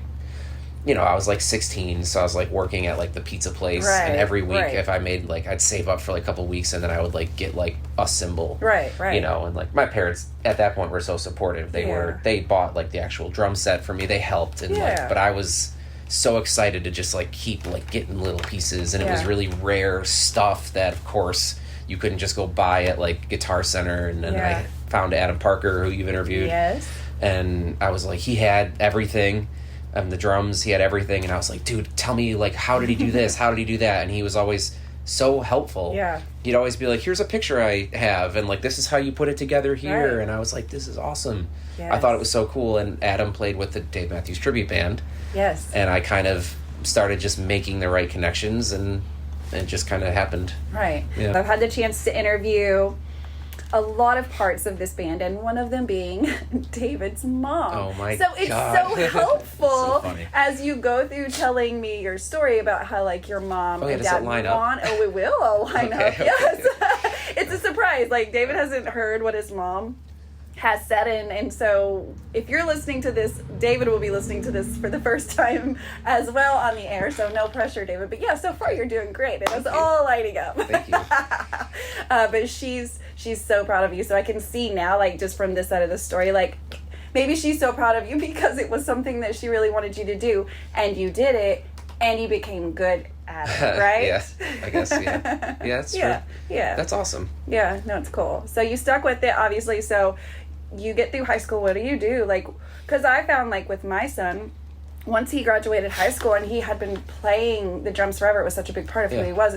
I was like 16, so I was like working at like the pizza place, and every week if I made like, I'd save up for like a couple weeks, and then I would like get like a cymbal, right, and like my parents at that point were so supportive. They bought like the actual drum set for me. They helped, and like, but I was so excited to just like keep like getting little pieces, and it was really rare stuff that of course you couldn't just go buy at like Guitar Center. And then I found Adam Parker, who you've interviewed, and I was like, he had everything. The drums, he had everything, and I was like, dude, tell me, like, how did he do this? How did he do that? And he was always so helpful. Yeah. He'd always be like, here's a picture I have, and, like, this is how you put it together here. Right. And I was like, this is awesome. Yes. I thought it was so cool, and Adam played with the Dave Matthews Tribute Band. Yes. And I kind of started just making the right connections, and it just kind of happened. Right. Yeah. I've had the chance to interview a lot of parts of this band, and one of them being David's mom. Oh my God. So it's so helpful so as you go through telling me your story about how like your mom and dad line up? Oh, we will. I'll line up. Yes. It's a surprise. Like David hasn't heard what his mom has said, and so if you're listening to this, David will be listening to this for the first time as well on the air, so no pressure, David. But yeah, so far you're doing great. It was all lighting up. Thank you. But she's so proud of you, so I can see now, like, just from this side of the story, like, maybe she's so proud of you because it was something that she really wanted you to do, and you did it, and you became good at it, right? Yeah, I guess, yeah. Yeah, that's true. Yeah. That's awesome. Yeah, no, it's cool. So you stuck with it, obviously, so you get through high school. What do you do? Like, because I found, like, with my son, once he graduated high school and he had been playing the drums forever, it was such a big part of who he was.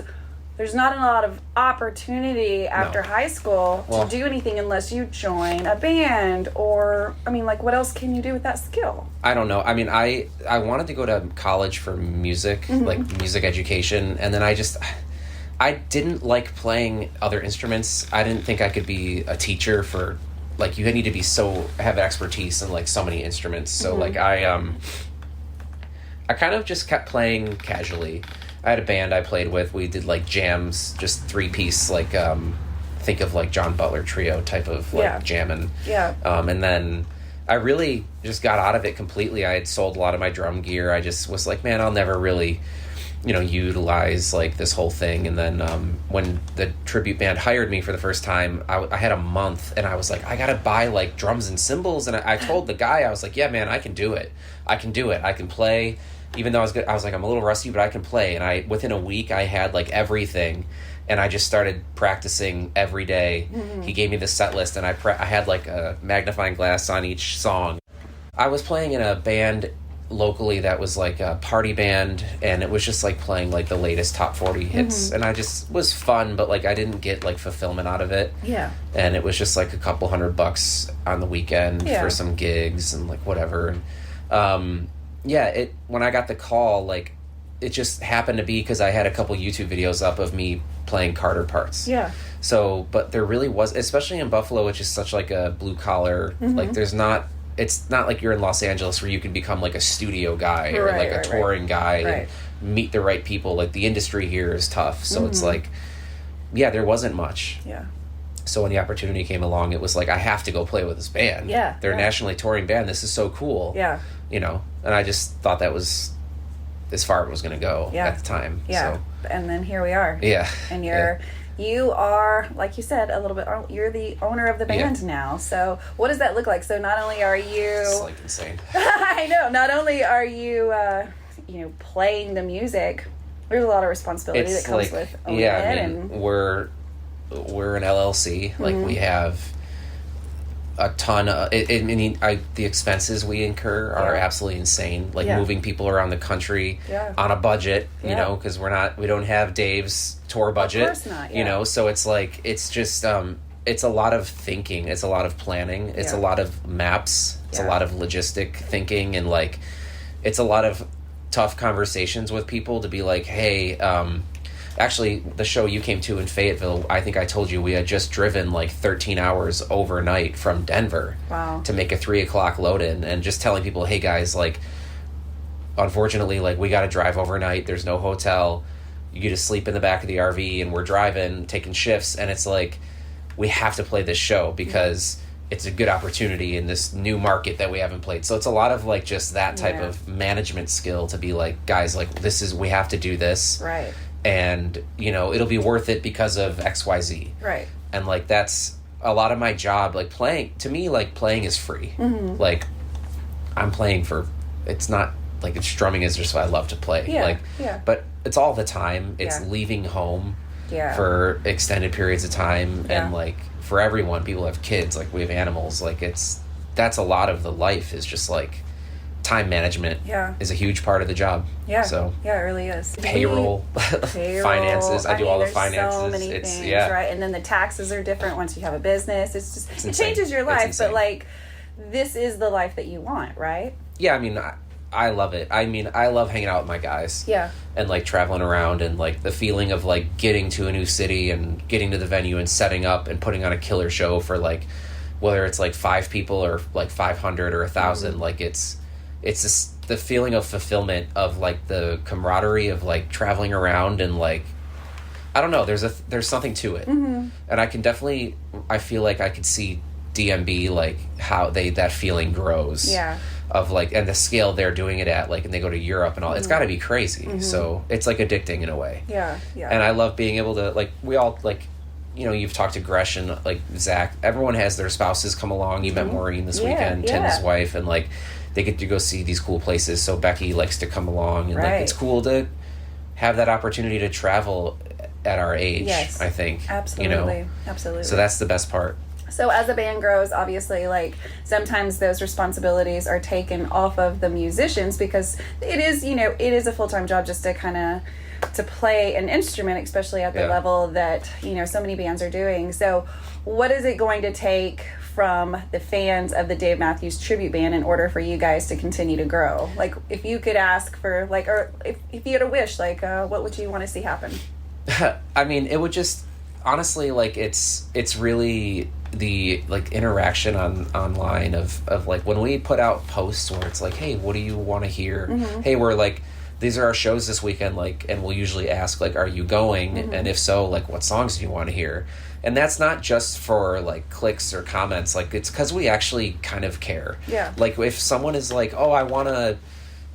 There's not a lot of opportunity after high school to do anything unless you join a band or, I mean, like, what else can you do with that skill? I don't know. I mean, I wanted to go to college for music, like music education, and then I didn't like playing other instruments. I didn't think I could be a teacher for, like, you need to have expertise in, like, so many instruments. So, like, I kind of just kept playing casually. I had a band I played with. We did like jams, just 3-piece, like think of like John Butler trio type of like jamming. Yeah. And then I really just got out of it completely. I had sold a lot of my drum gear. I just was like, man, I'll never really utilize like this whole thing. And then when the tribute band hired me for the first time, I had a month, and I was like, I gotta buy like drums and cymbals. And I told the guy, I was like, yeah, man, I can do it. I can play. Even though I was like, I'm a little rusty, but I can play. And within a week, I had like everything. And I just started practicing every day. He gave me the set list, and I had like a magnifying glass on each song. I was playing in a band locally that was like a party band, and it was just like playing like the latest top 40 hits. And I just was fun, but like I didn't get like fulfillment out of it. Yeah. And it was just like a couple $100 on the weekend for some gigs and like whatever. And when I got the call, like it just happened to be because I had a couple YouTube videos up of me playing Carter parts. Yeah. So, but there really was, especially in Buffalo, which is such like a blue collar, like it's not like you're in Los Angeles where you can become like a studio guy or like a touring guy and meet the right people. Like the industry here is tough. So it's like, there wasn't much. Yeah. So when the opportunity came along, it was like, I have to go play with this band. Yeah. They're a nationally touring band. This is so cool. Yeah. And I just thought that was as far as it was going to go at the time. Yeah. So. And then here we are. Yeah. And you are, like you said, a little bit, you're the owner of the band now. So what does that look like? So not only are you... It's like insane. I know. Not only are you, playing the music, there's a lot of responsibility that comes with owning it. And we're an LLC. Like we have a ton of... the expenses we incur are absolutely insane. Like moving people around the country on a budget, because we don't have Dave's tour budget. Of course not, so it's like, it's just, it's a lot of thinking. It's a lot of planning. It's a lot of maps. It's a lot of logistic thinking. And like, it's a lot of tough conversations with people to be like, hey, actually, the show you came to in Fayetteville, I think I told you we had just driven like 13 hours overnight from Denver to make a 3 o'clock load in, and just telling people, hey guys, like, unfortunately, like we got to drive overnight. There's no hotel. You get to sleep in the back of the RV, and we're driving, taking shifts, and it's like, we have to play this show because it's a good opportunity in this new market that we haven't played. So it's a lot of like just that type of management skill to be like, guys, like we have to do this. Right. And, it'll be worth it because of XYZ. Right. And, like, that's a lot of my job. Like, playing is free. Like, I'm playing it's not, like, it's strumming is just what I love to play. Yeah. But it's all the time. It's leaving home for extended periods of time. Yeah. And, like, for everyone, people have kids. Like, we have animals. Like, that's a lot of the life is just, like, time management is a huge part of the job. Yeah. So it really is. Payroll. Finances. I do all the finances. So many things, right? And then the taxes are different once you have a business. It changes your life, but like this is the life that you want, right? Yeah, I mean, I love it. I mean, I love hanging out with my guys. Yeah. And like traveling around, and like the feeling of like getting to a new city and getting to the venue and setting up and putting on a killer show for like, whether it's like 5 people or like 500 or 1,000, like it's just the feeling of fulfillment of like the camaraderie of like traveling around, and like, I don't know, there's something to it. And I feel like I could see DMB, like how that feeling grows of like, and the scale they're doing it at, like, and they go to Europe and all, it's got to be crazy. So it's like addicting in a way. Yeah. And I love being able to, like, we all like, you've talked to Gresh and like Zach, everyone has their spouses come along. You met Maureen this weekend, Tim's wife, and like they get to go see these cool places. So Becky likes to come along, and like it's cool to have that opportunity to travel at our age. Yes, I think absolutely. So that's the best part. So as the band grows, obviously, like sometimes those responsibilities are taken off of the musicians, because it is a full-time job just to kind of to play an instrument, especially at the level that so many bands are doing. So what is it going to take from the fans of the Dave Matthews Tribute Band in order for you guys to continue to grow? Like, if you could ask for, like, or if you had a wish, like, what would you want to see happen? I mean, it would just, honestly, like, it's really the, like, interaction online of like, when we put out posts where it's like, hey, what do you want to hear? Hey, we're like, these are our shows this weekend, like, and we'll usually ask, like, are you going? And if so, like, what songs do you want to hear? And that's not just for, like, clicks or comments. Like, it's because we actually kind of care. Yeah. Like, if someone is like, oh, I want to,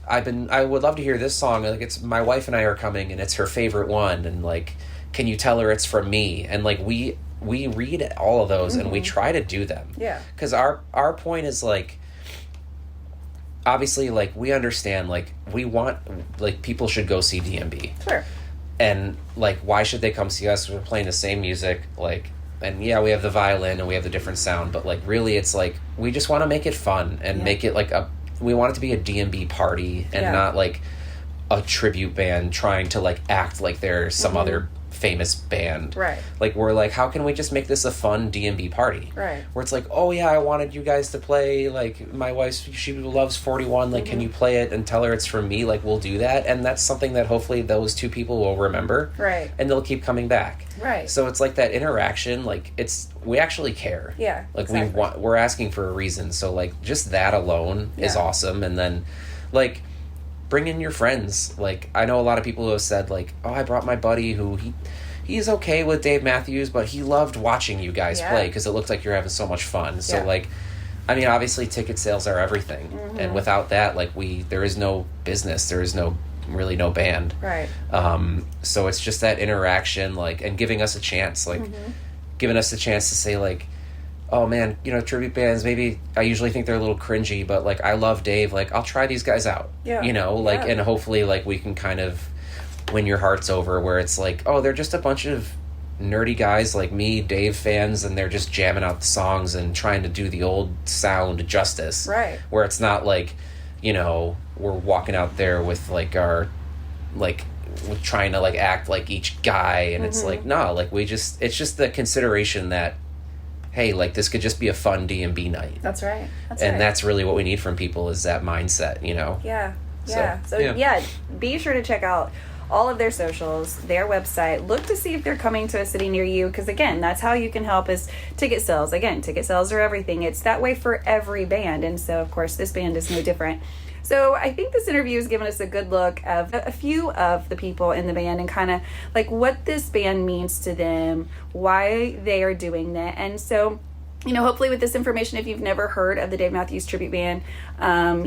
I would love to hear this song. Like, it's my wife and I are coming, and it's her favorite one, and like, can you tell her it's from me? And like, we read all of those and we try to do them. Yeah. Because our point is like, obviously, like, we understand, like, we want, like, people should go see DMB. Sure. And like, why should they come see us? We're playing the same music, like, and yeah, we have the violin and we have the different sound, but like, really, it's like, we just want to make it fun and make it like we want it to be a DMB party and not like a tribute band trying to like act like they're some other famous band. Right. Like, we're like, how can we just make this a fun DMB party? Right. Where it's like, oh yeah, I wanted you guys to play, like, my wife, she loves 41, like, can you play it and tell her it's from me? Like, we'll do that. And that's something that hopefully those two people will remember. Right. And they'll keep coming back. Right. So it's like that interaction, like, we actually care. Yeah. Like, exactly. we're asking for a reason. So like, just that alone is awesome. And then like, bring in your friends. Like, I know a lot of people who have said like, oh, I brought my buddy who he's okay with Dave Matthews, but he loved watching you guys play because it looked like you're having so much fun. So like, I mean, obviously ticket sales are everything. And without that, like, there is no business. There is really no band. Right. So it's just that interaction, like, and giving us a chance, like, giving us the chance to say like, oh man, you know, tribute bands, maybe I usually think they're a little cringy, but like, I love Dave, like, I'll try these guys out. Yeah. You know, like, and hopefully like we can kind of win your hearts over, where it's like, oh, they're just a bunch of nerdy guys like me, Dave fans, and they're just jamming out the songs and trying to do the old sound justice. Right. Where it's not like, you know, we're walking out there with like our, like, we're trying to like act like each guy, and it's like, no, like, it's just the consideration that, hey, like, this could just be a fun D&B night. That's right. That's really what we need from people, is that mindset, you know? Yeah. So be sure to check out all of their socials, their website. Look to see if they're coming to a city near you, because again, that's how you can help, is ticket sales. Again, ticket sales are everything. It's that way for every band, and so of course this band is no different. So I think this interview has given us a good look of a few of the people in the band and kind of like what this band means to them, why they are doing that. And so, you know, hopefully with this information, if you've never heard of the Dave Matthews Tribute Band,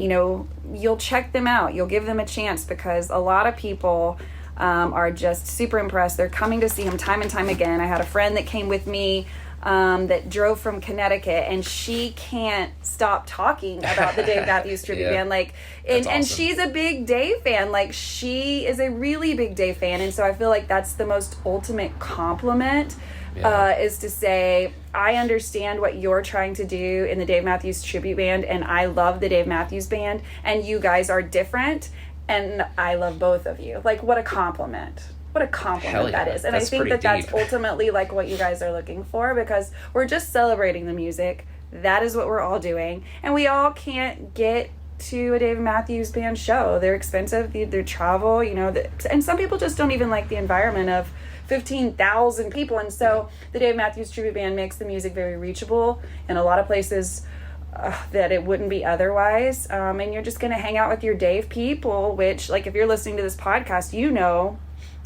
you know, you'll check them out. You'll give them a chance, because a lot of people are just super impressed. They're coming to see him time and time again. I had a friend that came with me that drove from Connecticut, and she can't stop talking about the Dave Matthews Tribute Band. Like, and she's a big Dave fan. Like, she is a really big Dave fan, and so I feel like that's the most ultimate compliment. Is to say, I understand what you're trying to do in the Dave Matthews Tribute Band, and I love the Dave Matthews Band, and you guys are different, and I love both of you. Like, what a compliment. What a compliment that is. And that's I think that's ultimately like what you guys are looking for, because we're just celebrating the music. That is what we're all doing. And we all can't get to a Dave Matthews Band show. They're expensive, their travel, you know, and some people just don't even like the environment of 15,000 people. And so the Dave Matthews Tribute Band makes the music very reachable in a lot of places that it wouldn't be otherwise. And you're just going to hang out with your Dave people, which, like, if you're listening to this podcast, you know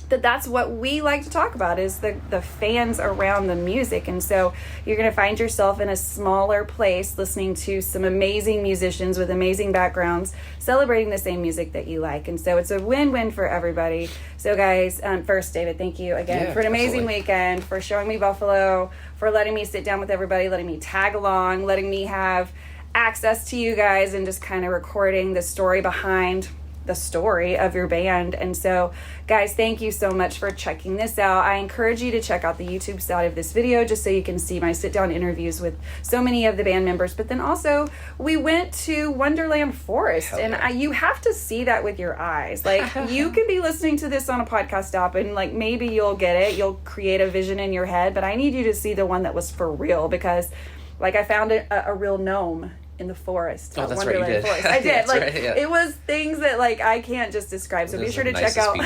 that's what we like to talk about, is the fans around the music. And so you're going to find yourself in a smaller place listening to some amazing musicians with amazing backgrounds celebrating the same music that you like. And so it's a win-win for everybody. So guys, first, David, thank you again for an amazing weekend, for showing me Buffalo, for letting me sit down with everybody, letting me tag along, letting me have access to you guys, and just kind of recording the story behind the story of your band. And so guys, thank you so much for checking this out. I encourage you to check out the YouTube side of this video, just so you can see my sit down interviews with so many of the band members. But then also we went to Wonderland Forest, and you have to see that with your eyes. Like, you can be listening to this on a podcast app, and like, maybe you'll get it, you'll create a vision in your head, but I need you to see the one that was for real, because like, I found a real gnome in the forest. Oh, that's Wonderland right, you did. Forest. I did. Like, right, it was things that like I can't just describe. So be sure to check out.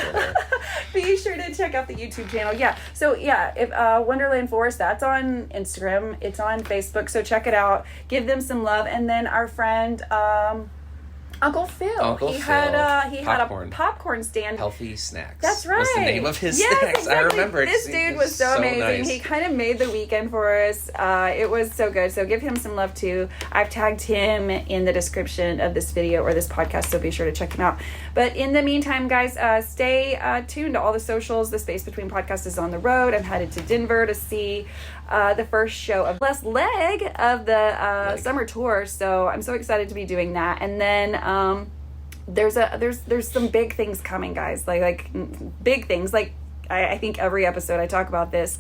Be sure to check out the YouTube channel. Yeah. So yeah, if Wonderland Forest, that's on Instagram. It's on Facebook. So check it out. Give them some love. And then our friend Uncle Phil. Uncle he Phil. had Popcorn. a popcorn stand. Healthy snacks. That's right. Was the name of his yes, snacks. Exactly. I remember it. This dude was so amazing. Nice. He kind of made the weekend for us. It was so good. So give him some love too. I've tagged him in the description of this video or this podcast, so be sure to check him out. But in the meantime, guys, stay tuned to all the socials. The Space Between podcast is on the road. I'm headed to Denver to see the first show of last leg of the summer tour. So I'm so excited to be doing that. And then there's some big things coming, guys. Like big things. Like I think every episode I talk about this.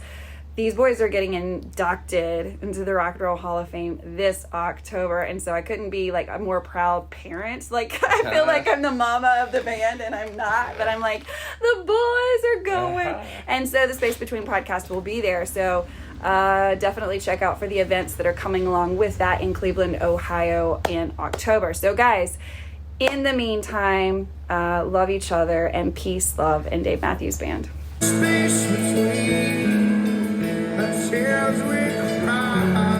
These boys are getting inducted into the Rock and Roll Hall of Fame this October, and so I couldn't be like a more proud parent. Like I feel like I'm the mama of the band, and I'm not, but I'm like the boys are going, and so the Space Between podcast will be there. So definitely check out for the events that are coming along with that in Cleveland, Ohio in October. So guys, in the meantime, love each other and peace, love, and Dave Matthews Band. Space